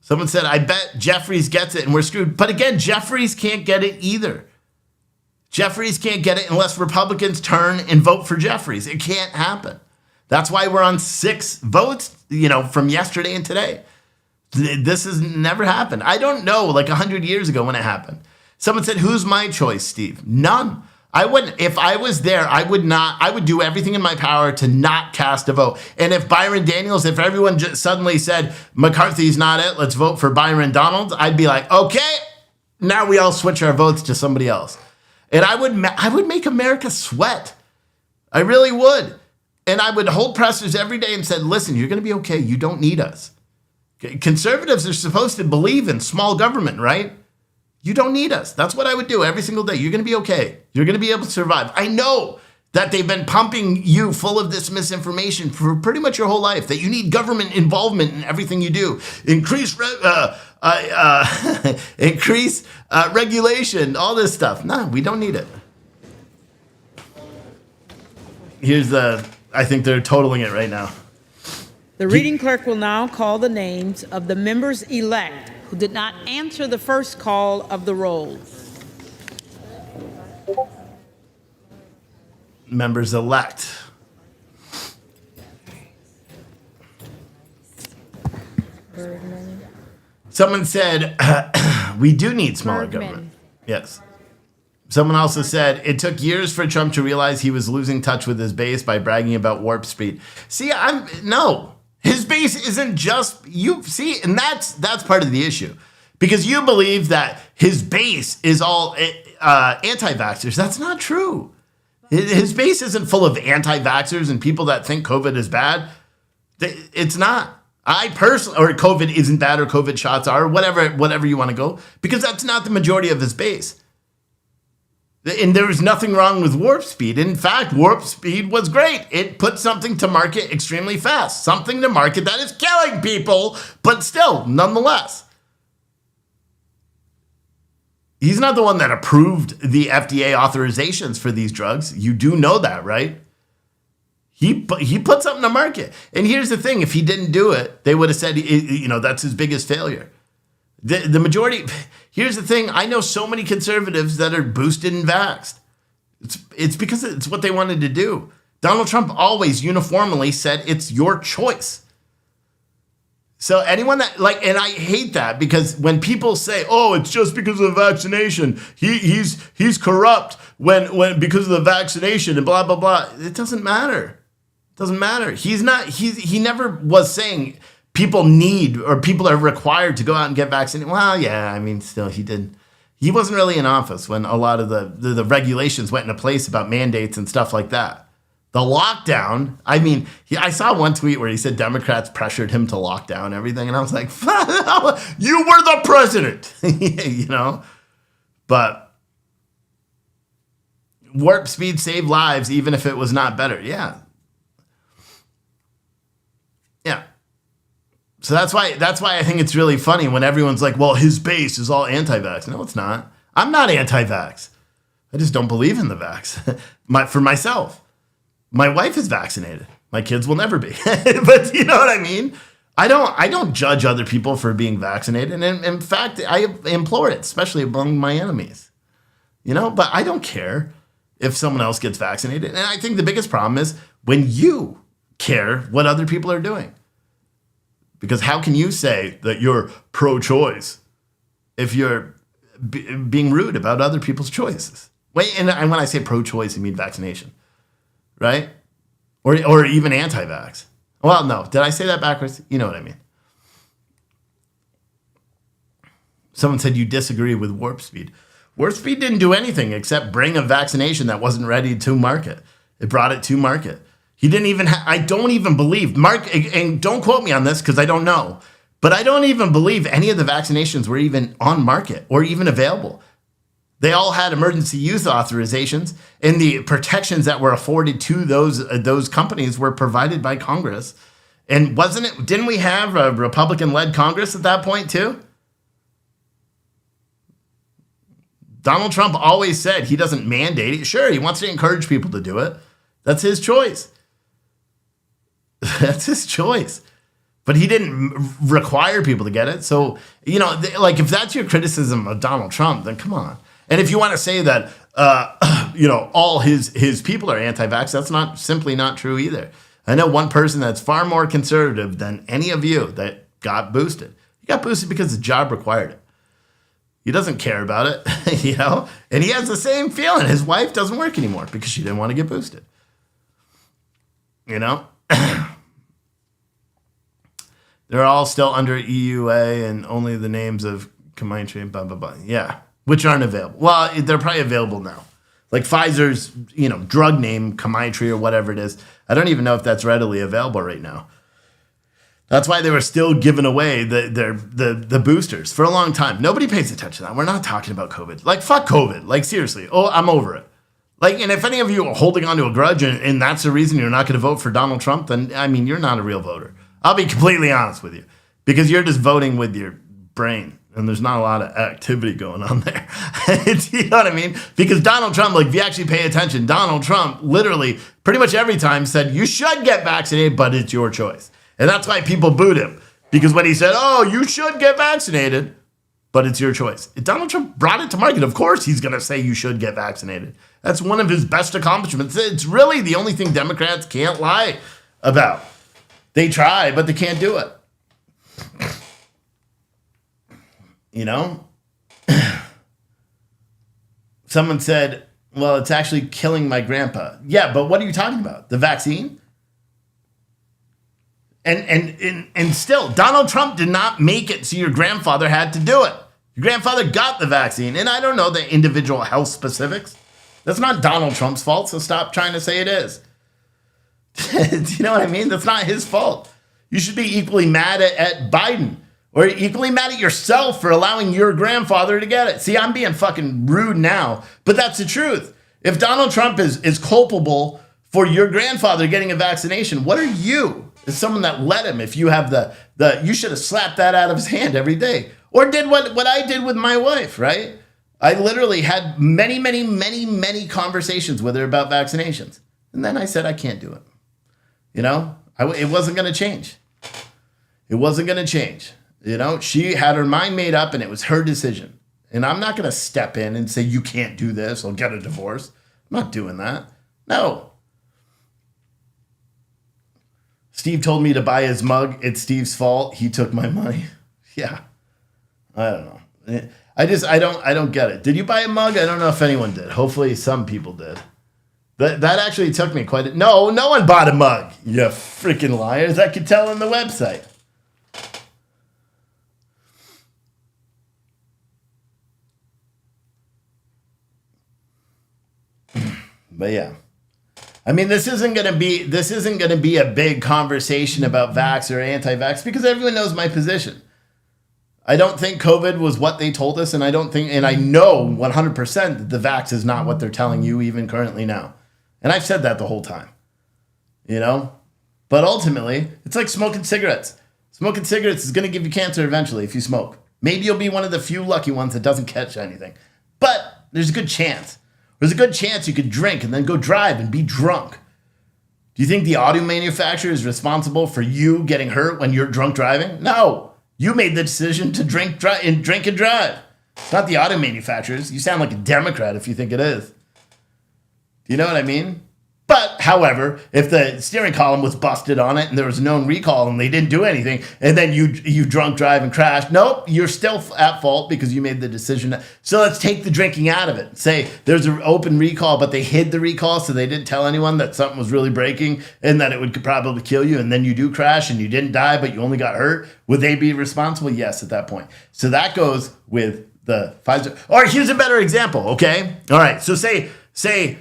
Someone said, I bet Jeffries gets it and we're screwed. But again, Jeffries can't get it either. Jeffries can't get it unless Republicans turn and vote for Jeffries. It can't happen. That's why we're on 6 votes, from yesterday and today. This has never happened. I don't know, like 100 years ago when it happened. Someone said, who's my choice, Steve? None. I wouldn't. If I was there, I would do everything in my power to not cast a vote. And if Byron Daniels, if everyone just suddenly said, McCarthy's not it, let's vote for Byron Donalds, I'd be like, okay, now we all switch our votes to somebody else. And I would make America sweat. I really would. And I would hold pressers every day and said, listen, you're going to be okay. You don't need us. Conservatives are supposed to believe in small government, right? You don't need us. That's what I would do every single day. You're going to be okay. You're going to be able to survive. I know that they've been pumping you full of this misinformation for pretty much your whole life, that you need government involvement in everything you do. Increase regulation, all this stuff. No, we don't need it. I think they're totaling it right now. The reading clerk will now call the names of the members-elect who did not answer the first call of the roll. Members-elect. Someone said, we do need smaller government. Yes. Someone also said, it took years for Trump to realize he was losing touch with his base by bragging about warp speed. See, no. His base isn't just you. See, and that's part of the issue, because you believe that his base is all anti-vaxxers. That's not true. His base isn't full of anti-vaxxers and people that think COVID is bad. It's not. I personally, or COVID isn't bad, or COVID shots are, whatever you want to go, because that's not the majority of his base. And there was nothing wrong with warp speed. In fact, warp speed was great. It put something to market extremely fast. Something to market that is killing people, but still, nonetheless. He's not the one that approved the FDA authorizations for these drugs. You do know that, right? He put something to market. And here's the thing. If he didn't do it, they would have said, that's his biggest failure. The majority, here's the thing. I know so many conservatives that are boosted and vaxxed. It's because it's what they wanted to do. Donald Trump always uniformly said it's your choice. So anyone that and I hate that, because when people say, "Oh, it's just because of the vaccination, he's corrupt when because of the vaccination and blah blah blah," it doesn't matter. It doesn't matter. He never was saying people need or people are required to go out and get vaccinated. Well, yeah, I mean, still he did. He wasn't really in office when a lot of the regulations went into place about mandates and stuff like that. The lockdown, I mean, I saw one tweet where he said Democrats pressured him to lock down everything. And I was like, you were the president, But warp speed saved lives, even if it was not better. Yeah. Yeah. So that's why I think it's really funny when everyone's like, well, his base is all anti-vax. No, it's not. I'm not anti-vax. I just don't believe in the vax for myself. My wife is vaccinated. My kids will never be. But you know what I mean? I don't judge other people for being vaccinated. And in fact, I implore it, especially among my enemies. But I don't care if someone else gets vaccinated. And I think the biggest problem is when you care what other people are doing. Because how can you say that you're pro-choice if you're being rude about other people's choices? Wait, and when I say pro-choice, I mean vaccination. Right? Or even anti-vax. Well, no. Did I say that backwards? You know what I mean. Someone said you disagree with warp speed. Warp speed didn't do anything except bring a vaccination that wasn't ready to market. It brought it to market. He didn't even I don't even believe, Mark, and don't quote me on this because I don't know, but I don't even believe any of the vaccinations were even on market or even available. They all had emergency use authorizations, and the protections that were afforded to those companies were provided by Congress. And didn't we have a Republican-led Congress at that point too? Donald Trump always said he doesn't mandate it. Sure, he wants to encourage people to do it. That's his choice. That's his choice. But he didn't require people to get it. So, if that's your criticism of Donald Trump, then come on. And if you want to say that, all his people are anti-vax, that's simply not true either. I know one person that's far more conservative than any of you that got boosted. He got boosted because the job required it. He doesn't care about it, and he has the same feeling. His wife doesn't work anymore because she didn't want to get boosted. They're all still under EUA and only the names of Comirnaty, blah, blah, blah. Yeah. Which aren't available. Well, they're probably available now. Like Pfizer's, drug name, Comirnaty or whatever it is. I don't even know if that's readily available right now. That's why they were still giving away the boosters for a long time. Nobody pays attention to that. We're not talking about COVID. Like, fuck COVID. Like, seriously. Oh, I'm over it. Like, and if any of you are holding on to a grudge and that's the reason you're not going to vote for Donald Trump, then, you're not a real voter. I'll be completely honest with you. Because you're just voting with your brain. And there's not a lot of activity going on there. You know what I mean? Because Donald Trump, if you actually pay attention, Donald Trump literally pretty much every time said, you should get vaccinated, but it's your choice. And that's why people booed him. Because when he said, oh, you should get vaccinated, but it's your choice. Donald Trump brought it to market. Of course he's going to say you should get vaccinated. That's one of his best accomplishments. It's really the only thing Democrats can't lie about. They try, but they can't do it. Someone said, well, it's actually killing my grandpa. Yeah, but what are you talking about? The vaccine? And still, Donald Trump did not make it so your grandfather had to do it. Your grandfather got the vaccine. And I don't know the individual health specifics. That's not Donald Trump's fault, so stop trying to say it is. Do you know what I mean? That's not his fault. You should be equally mad at Biden. Or equally mad at yourself for allowing your grandfather to get it. See, I'm being fucking rude now, but that's the truth. If Donald Trump is culpable for your grandfather getting a vaccination, what are you as someone that let him? If you have you should have slapped that out of his hand every day. Or did what I did with my wife, right? I literally had many conversations with her about vaccinations. And then I said, I can't do it. It wasn't going to change. It wasn't going to change. She had her mind made up and it was her decision. And I'm not going to step in and say, you can't do this or get a divorce. I'm not doing that. No. Steve told me to buy his mug. It's Steve's fault. He took my money. Yeah. I don't know. I don't get it. Did you buy a mug? I don't know if anyone did. Hopefully some people did. That actually took me no one bought a mug. You freaking liars. I could tell on the website. But yeah. I mean, this isn't going to be a big conversation about vax or anti-vax because everyone knows my position. I don't think COVID was what they told us, and I know 100% that the vax is not what they're telling you even currently now. And I've said that the whole time. But ultimately, it's like smoking cigarettes. Smoking cigarettes is going to give you cancer eventually if you smoke. Maybe you'll be one of the few lucky ones that doesn't catch anything. But there's a good chance. There's a good chance you could drink and then go drive and be drunk. Do you think the auto manufacturer is responsible for you getting hurt when you're drunk driving? No. You made the decision to drink and drive. It's not the auto manufacturers. You sound like a Democrat if you think it is. Do you know what I mean? But, however, if the steering column was busted on it and there was a known recall and they didn't do anything, and then you drunk drive and crashed, nope, you're still at fault because you made the decision. So let's take the drinking out of it. Say there's an open recall, but they hid the recall so they didn't tell anyone that something was really breaking and that it would probably kill you, and then you do crash and you didn't die, but you only got hurt. Would they be responsible? Yes, at that point. So that goes with the Pfizer. All right, here's a better example, okay? All right, so say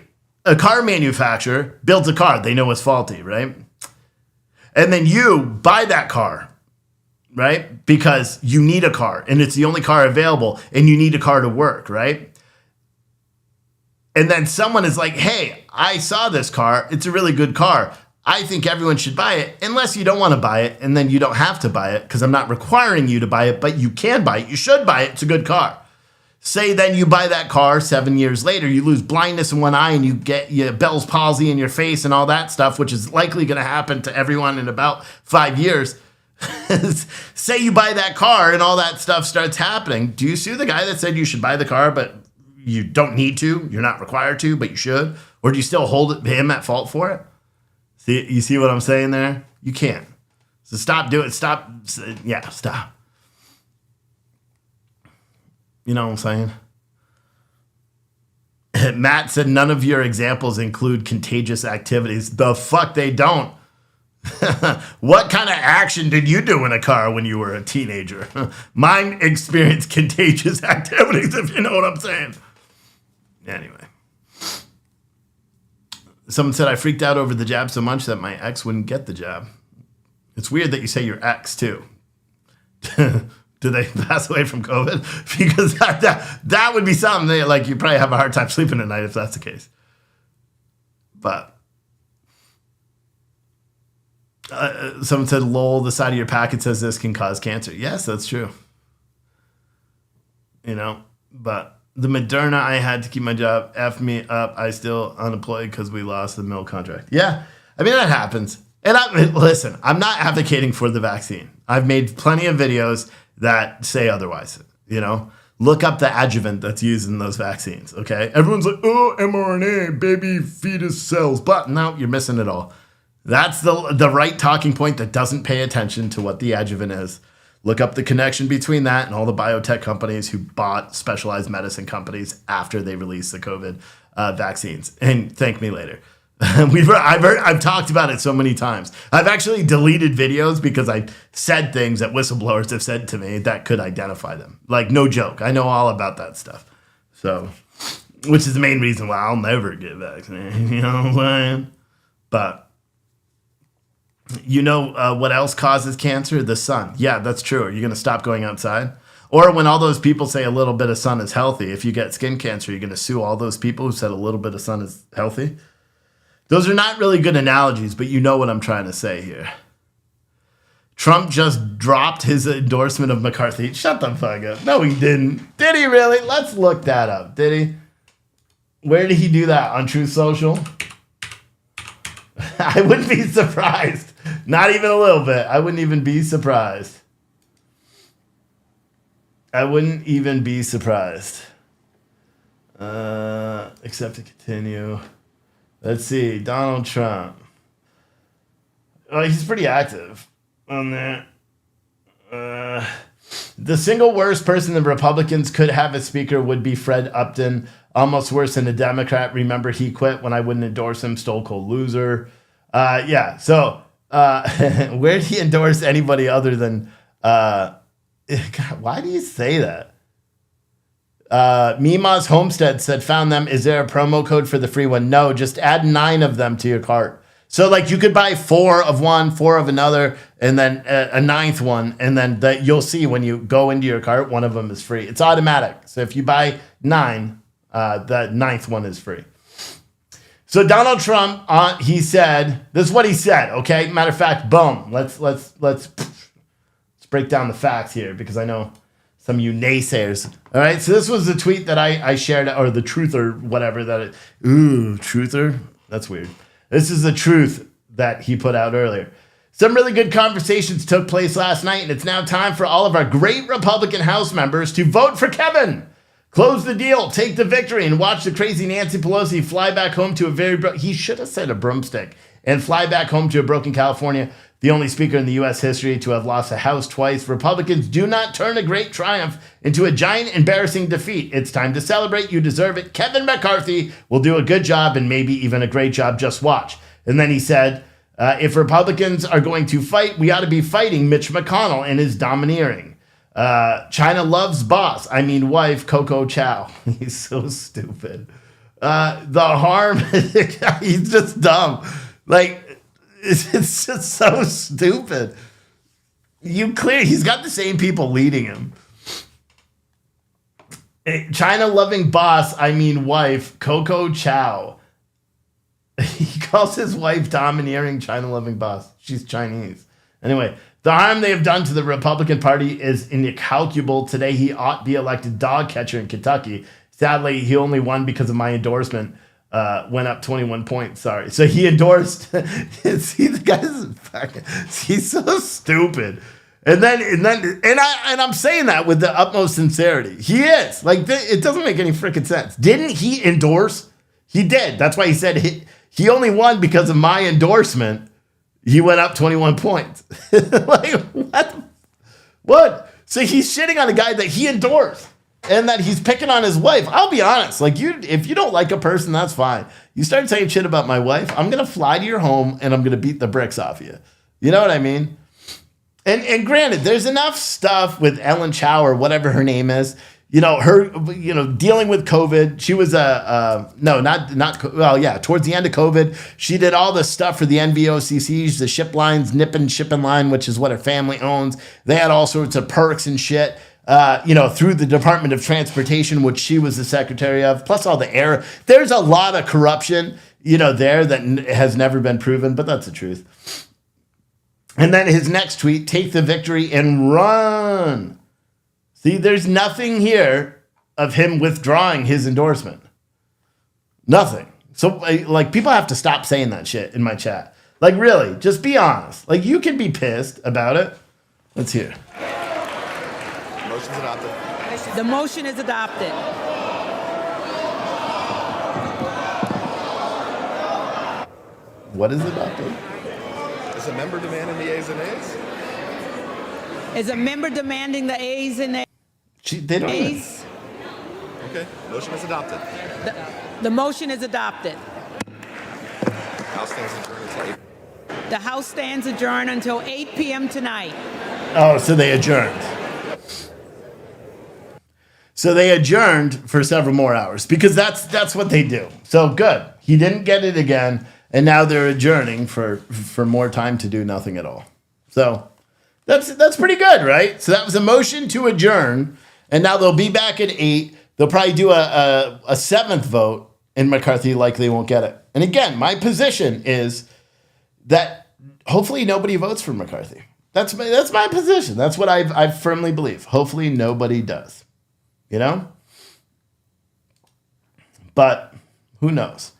a car manufacturer builds a car they know is faulty, right? And then you buy that car, right? Because you need a car and it's the only car available and you need a car to work, right? And then someone is like, hey, I saw this car. It's a really good car. I think everyone should buy it unless you don't want to buy it. And then you don't have to buy it because I'm not requiring you to buy it, but you can buy it. You should buy it. It's a good car. Say then you buy that car 7 years later, you lose blindness in one eye and you get Bell's palsy in your face and all that stuff, which is likely going to happen to everyone in about 5 years. Say you buy that car and all that stuff starts happening. Do you sue the guy that said you should buy the car, but you don't need to? You're not required to, but you should? Or do you still hold him at fault for it? You see what I'm saying there? You can't. So stop. Stop. You know what I'm saying? Matt said none of your examples include contagious activities. The fuck they don't. What kind of action did you do in a car when you were a teenager? Mine experienced contagious activities, if you know what I'm saying. Anyway. Someone said I freaked out over the jab so much that my ex wouldn't get the jab. It's weird that you say your ex too. Do they pass away from COVID? Because that would be something that, you probably have a hard time sleeping at night if that's the case. But someone said, lol, the side of your packet says this can cause cancer. Yes, that's true. But the Moderna, I had to keep my job. F me up. I still unemployed because we lost the mill contract. Yeah, I mean, that happens. And listen, I'm not advocating for the vaccine. I've made plenty of videos that say otherwise, Look up the adjuvant that's used in those vaccines, okay? Everyone's like, oh, mRNA, baby fetus cells. But no, you're missing it all. That's the right talking point that doesn't pay attention to what the adjuvant is. Look up the connection between that and all the biotech companies who bought specialized medicine companies after they released the COVID vaccines. And thank me later. I've talked about it so many times. I've actually deleted videos because I said things that whistleblowers have said to me that could identify them. No joke. I know all about that stuff. So, which is the main reason why I'll never get vaccinated. You know what I'm saying? But, what else causes cancer? The sun. Yeah, that's true. Are you going to stop going outside? Or when all those people say a little bit of sun is healthy, if you get skin cancer, you're going to sue all those people who said a little bit of sun is healthy? Those are not really good analogies, but you know what I'm trying to say here. Trump just dropped his endorsement of McCarthy. Shut the fuck up. No, he didn't. Did he really? Let's look that up. Did he? Where did he do that? On Truth Social? I wouldn't be surprised. Not even a little bit. I wouldn't even be surprised. I wouldn't even be surprised. Except to continue. Let's see. Donald Trump. Oh, he's pretty active on there. The single worst person the Republicans could have as speaker would be Fred Upton. Almost worse than a Democrat. Remember, he quit when I wouldn't endorse him. Stole cold loser. Yeah. So, where did he endorse anybody other than? God, why do you say that? Mima's Homestead said, found them. Is there a promo code for the free one? No, just add 9 of them to your cart. So like you could buy 4 of one, 4 of another, and then a 9th one. And then you'll see when you go into your cart, one of them is free. It's automatic. So if you buy 9, the 9th one is free. So Donald Trump, he said, this is what he said. Okay. Matter of fact, boom. Let's break down the facts here because I know some of you naysayers. All right. So this was the tweet that I shared, or the truth or whatever truther. That's weird. This is the truth that he put out earlier. Some really good conversations took place last night, and it's now time for all of our great Republican House members to vote for Kevin. Close the deal, take the victory, and watch the crazy Nancy Pelosi fly back home to he should have said a broomstick, and fly back home to a broken California, the only speaker in the U.S. history to have lost a House twice. Republicans do not turn a great triumph into a giant, embarrassing defeat. It's time to celebrate. You deserve it. Kevin McCarthy will do a good job and maybe even a great job. Just watch. And then he said, if Republicans are going to fight, we ought to be fighting Mitch McConnell and his domineering. China loves boss. I mean wife, Coco Chow. He's so stupid. The harm, he's just dumb. Like, it's just so stupid. He's got the same people leading him. China loving boss, I mean wife, Coco Chow. He calls his wife domineering China loving boss. She's Chinese. Anyway, the harm they have done to the Republican Party is incalculable. Today he ought to be elected dog catcher in Kentucky. Sadly, he only won because of my endorsement. Went up 21 points. Sorry. So he endorsed. See, the guy's fucking. He's so stupid. And I'm saying that with the utmost sincerity. He is like it doesn't make any freaking sense. Didn't he endorse? He did. That's why he said he only won because of my endorsement. He went up 21 points. Like what? What? So he's shitting on a guy that he endorsed. And that he's picking on his wife. I'll be honest. Like if you don't like a person, that's fine. You start saying shit about my wife, I'm gonna fly to your home and I'm gonna beat the bricks off you. You know what I mean? And granted, there's enough stuff with Ellen Chow or whatever her name is. You know her. You know dealing with COVID. She was towards the end of COVID, she did all the stuff for the NVOCCs, the ship lines, Nippon Shipping Line, which is what her family owns. They had all sorts of perks and shit. Through the Department of Transportation, which she was the secretary of, plus all the air. There's a lot of corruption, there that has never been proven, but that's the truth. And then his next tweet, take the victory and run. See, there's nothing here of him withdrawing his endorsement. Nothing. So, like, people have to stop saying that shit in my chat. Like, really, just be honest. Like, you can be pissed about it. Let's hear. Motion's adopted. The motion is adopted. What is adopted? Is a member demanding the A's and A's? Is a member demanding the A's and A's? They don't even. Okay, motion is adopted. The motion is adopted. House stands adjourned until 8. The House stands adjourned until 8 p.m. tonight. Oh, so they adjourned. So they adjourned for several more hours because that's what they do. So good. He didn't get it again, and now they're adjourning for more time to do nothing at all. So that's pretty good, right? So that was a motion to adjourn, and now they'll be back at 8. They'll probably do a 7th vote, and McCarthy likely won't get it. And again, my position is that hopefully nobody votes for McCarthy. That's my position. That's what I firmly believe. Hopefully nobody does, you know? But who knows?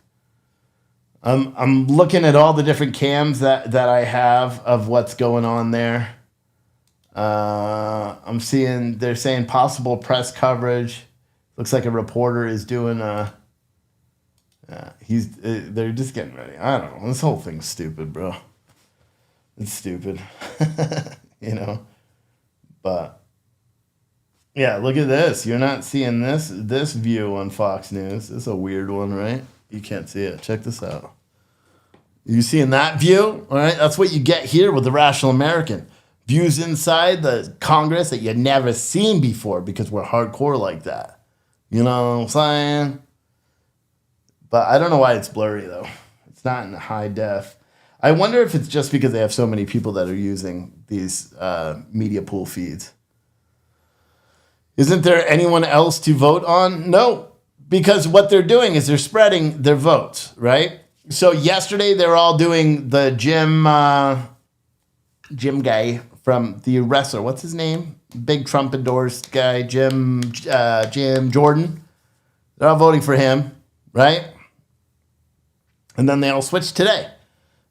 I'm looking at all the different cams that I have of what's going on there. I'm seeing they're saying possible press coverage. Looks like a reporter is doing they're just getting ready. I don't know. This whole thing's stupid, bro. It's stupid. You know? But yeah, look at this. You're not seeing this view on Fox News. This is a weird one, right? You can't see it. Check this out. You seeing that view? All right, that's what you get here with the Rational American. Views inside the Congress that you've never seen before because we're hardcore like that. You know what I'm saying? But I don't know why it's blurry, though. It's not in high def. I wonder if it's just because they have so many people that are using these media pool feeds. Isn't there anyone else to vote on? No, because what they're doing is they're spreading their votes, right? So yesterday they were all doing the Jim guy from the wrestler. What's his name? Big Trump endorsed guy, Jim Jordan. They're all voting for him, right? And then they all switched today.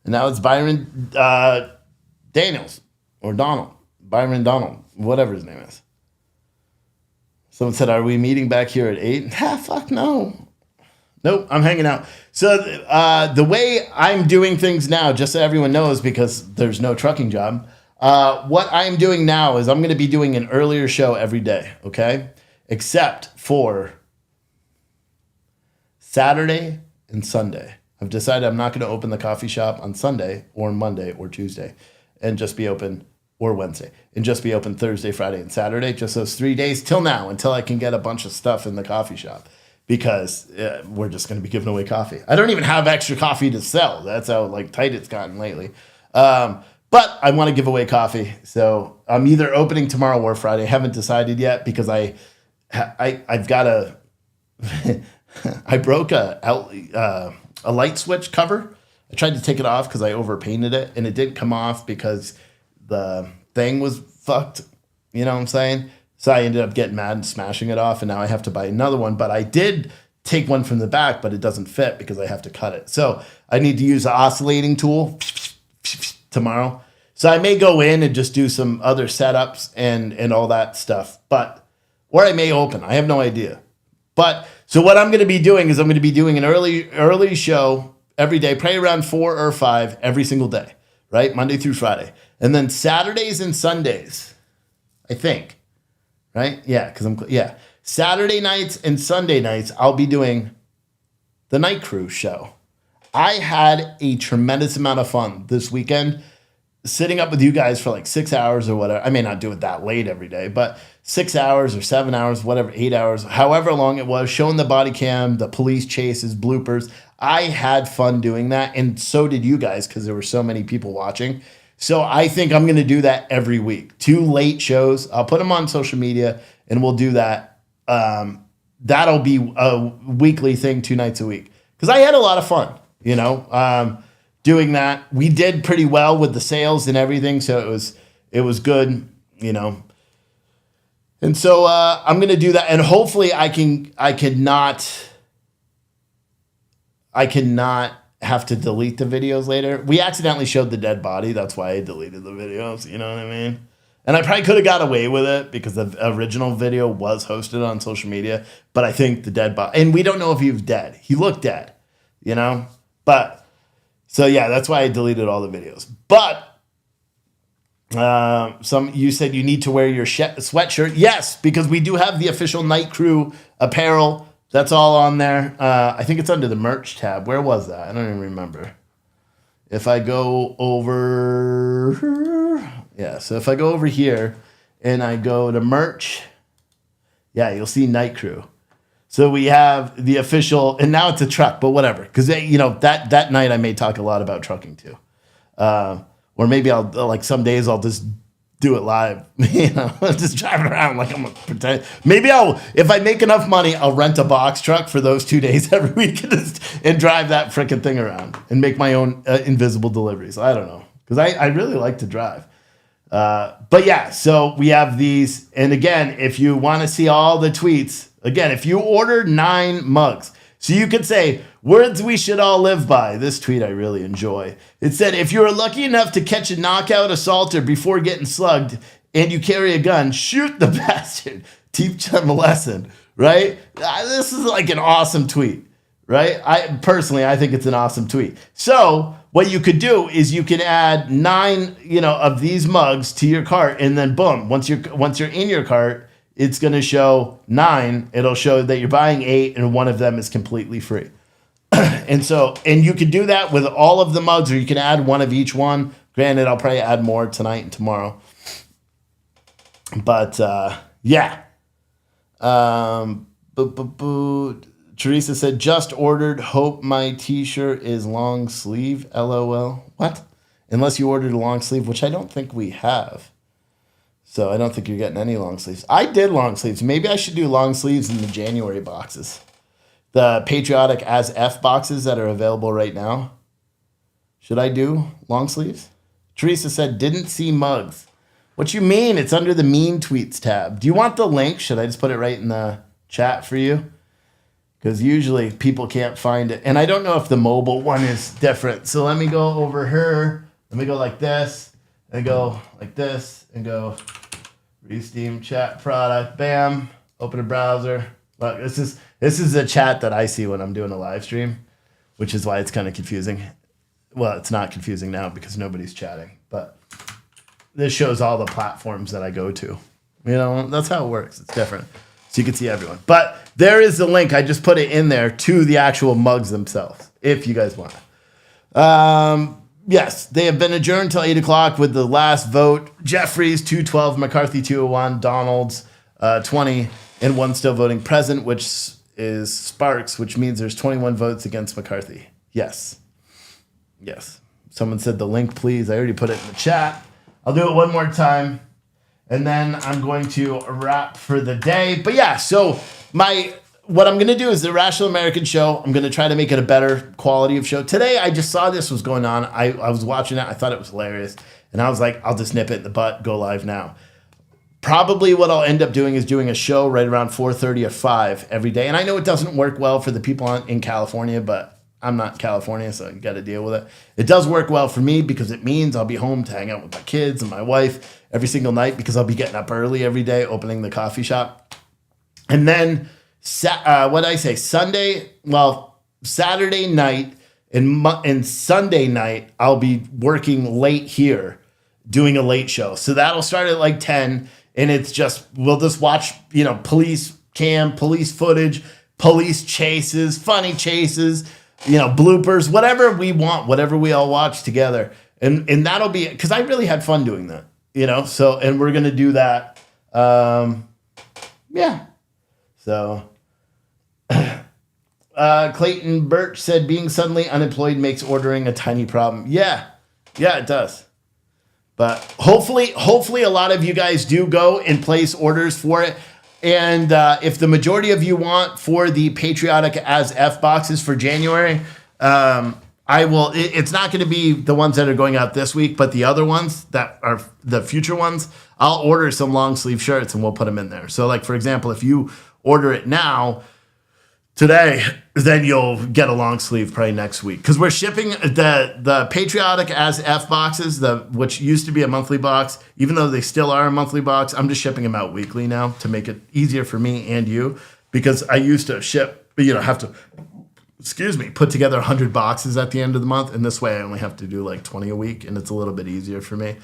And now it's Byron Daniels or Byron Donald, whatever his name is. Someone said, are we meeting back here at 8? Fuck no. Nope, I'm hanging out. So the way I'm doing things now, just so everyone knows, because there's no trucking job, what I'm doing now is I'm going to be doing an earlier show every day, okay? Except for Saturday and Sunday. I've decided I'm not going to open the coffee shop on Sunday or Monday or Tuesday and just be open, or Wednesday, and just be open Thursday, Friday, and Saturday, just those 3 days till now, until I can get a bunch of stuff in the coffee shop. Because we're just going to be giving away coffee. I don't even have extra coffee to sell. That's how tight it's gotten lately. But I want to give away coffee. So I'm either opening tomorrow or Friday. I haven't decided yet because I've got a I broke a light switch cover. I tried to take it off because I overpainted it, and it didn't come off because the thing was fucked. You know what I'm saying? So I ended up getting mad and smashing it off, and now I have to buy another one. But I did take one from the back, but it doesn't fit because I have to cut it. So I need to use an oscillating tool tomorrow. So I may go in and just do some other setups and all that stuff. Or I may open. I have no idea. But so what I'm going to be doing is I'm going to be doing an early show every day, probably around 4 or 5 every single day, right? Monday through Friday. And then Saturdays and Sundays, I think. Right? Yeah, because Saturday nights and Sunday nights, I'll be doing the Night Crew show. I had a tremendous amount of fun this weekend sitting up with you guys for like 6 hours or whatever. I may not do it that late every day, but 6 hours or 7 hours, whatever, 8 hours, however long it was, showing the body cam, the police chases, bloopers. I had fun doing that, and so did you guys because there were so many people watching. So I think I'm going to do that every week. 2 late shows. I'll put them on social media, and we'll do that. That'll be a weekly thing, 2 nights a week. Because I had a lot of fun, doing that. We did pretty well with the sales and everything, so it was good, And so I'm going to do that, and hopefully I cannot have to delete the videos later. We accidentally showed the dead body. That's why I deleted the videos. You know what I mean? And I probably could have got away with it because the original video was hosted on social media. But I think the dead body, and we don't know if he was dead. He looked dead, But so yeah, that's why I deleted all the videos. But you said you need to wear your sweatshirt. Yes, because we do have the official Night Crew apparel. That's all on there. I think it's under the merch tab. Where was that? I don't even remember. If I go over... so if I go over here and I go to merch, you'll see Night Crew. So we have the official... And now it's a truck, but whatever. Because, that night I may talk a lot about trucking too. Or maybe I'll, some days I'll just do it live, just driving around like I'm a pretend. Maybe if I make enough money, I'll rent a box truck for those 2 days every week and drive that freaking thing around and make my own invisible deliveries. I don't know, because I really like to drive. But yeah, so we have these. And again, if you want to see all the tweets, again, if you order 9 mugs, so you could say, words we should all live by. This tweet I really enjoy. It said, if you are lucky enough to catch a knockout assaulter before getting slugged and you carry a gun, shoot the bastard. Teach them a lesson, right? This is like an awesome tweet, right? I think it's an awesome tweet. So what you could do is you can add 9, of these mugs to your cart, and then boom, once you're in your cart, it's going to show 9. It'll show that you're buying 8 and one of them is completely free. And you can do that with all of the mugs, or you can add one of each one. Granted, I'll probably add more tonight and tomorrow. But yeah. Teresa said, just ordered. Hope my t-shirt is long sleeve. LOL. What? Unless you ordered a long sleeve, which I don't think we have. So I don't think you're getting any long sleeves. I did long sleeves. Maybe I should do long sleeves in the January boxes. The patriotic as F boxes that are available right now. Should I do long sleeves? Teresa said, didn't see mugs. What you mean? It's under the mean tweets tab. Do you want the link? Should I just put it right in the chat for you? Because usually people can't find it. And I don't know if the mobile one is different. So let me go over here. Let me go like this. And go like this. And go Resteam chat product. Bam. Open a browser. Look, this is a chat that I see when I'm doing a live stream, which is why it's kind of confusing. Well, it's not confusing now because nobody's chatting. But this shows all the platforms that I go to. That's how it works. It's different. So you can see everyone. But there is the link. I just put it in there to the actual mugs themselves, if you guys want. Yes, they have been adjourned till 8 o'clock with the last vote. Jeffries, 212, McCarthy, 201, Donalds, 20, and 1 still voting present, which is Sparks, which means there's 21 votes against McCarthy. Yes. Yes. Someone said the link, please. I already put it in the chat. I'll do it one more time. And then I'm going to wrap for the day. But yeah, so what I'm going to do is the Rational American Show. I'm going to try to make it a better quality of show. Today, I just saw this was going on. I was watching it. I thought it was hilarious. And I was like, I'll just nip it in the butt, go live now. Probably what I'll end up doing is doing a show right around 4:30 or 5 every day. And I know it doesn't work well for the people in California, but I'm not in California, so you got to deal with it. It does work well for me because it means I'll be home to hang out with my kids and my wife every single night because I'll be getting up early every day, opening the coffee shop. And then, Saturday night and Sunday night, I'll be working late here, doing a late show. So that'll start at like 10, and we'll just watch, police cam, police footage, police chases, funny chases, bloopers, whatever we want, whatever we all watch together. And that'll be, because I really had fun doing that, so, and we're going to do that. Yeah. So, Clayton Birch said, being suddenly unemployed makes ordering a tiny problem. Yeah, it does. But hopefully a lot of you guys do go and place orders for it. And if the majority of you want for the patriotic as F boxes for January, I will. It's not going to be the ones that are going out this week, but the other ones that are the future ones, I'll order some long sleeve shirts and we'll put them in there. So like, for example, if you order it now, today, then you'll get a long sleeve probably next week. Because we're shipping the patriotic as F boxes, which used to be a monthly box, even though they still are a monthly box, I'm just shipping them out weekly now to make it easier for me and you. Because I used to have to put together 100 boxes at the end of the month. And this way I only have to do like 20 a week, and it's a little bit easier for me.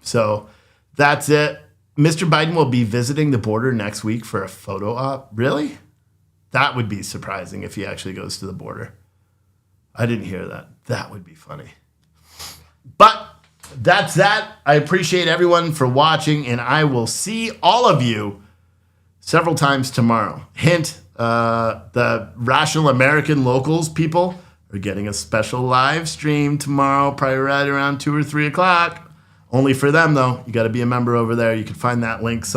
So that's it. Mr. Biden will be visiting the border next week for a photo op. Really? That would be surprising if he actually goes to the border. I didn't hear that. That would be funny. But that's that. I appreciate everyone for watching, and I will see all of you several times tomorrow. Hint, the Rational American Locals people are getting a special live stream tomorrow, probably right around 2 or 3 o'clock. Only for them, though. You got to be a member over there. You can find that link somewhere.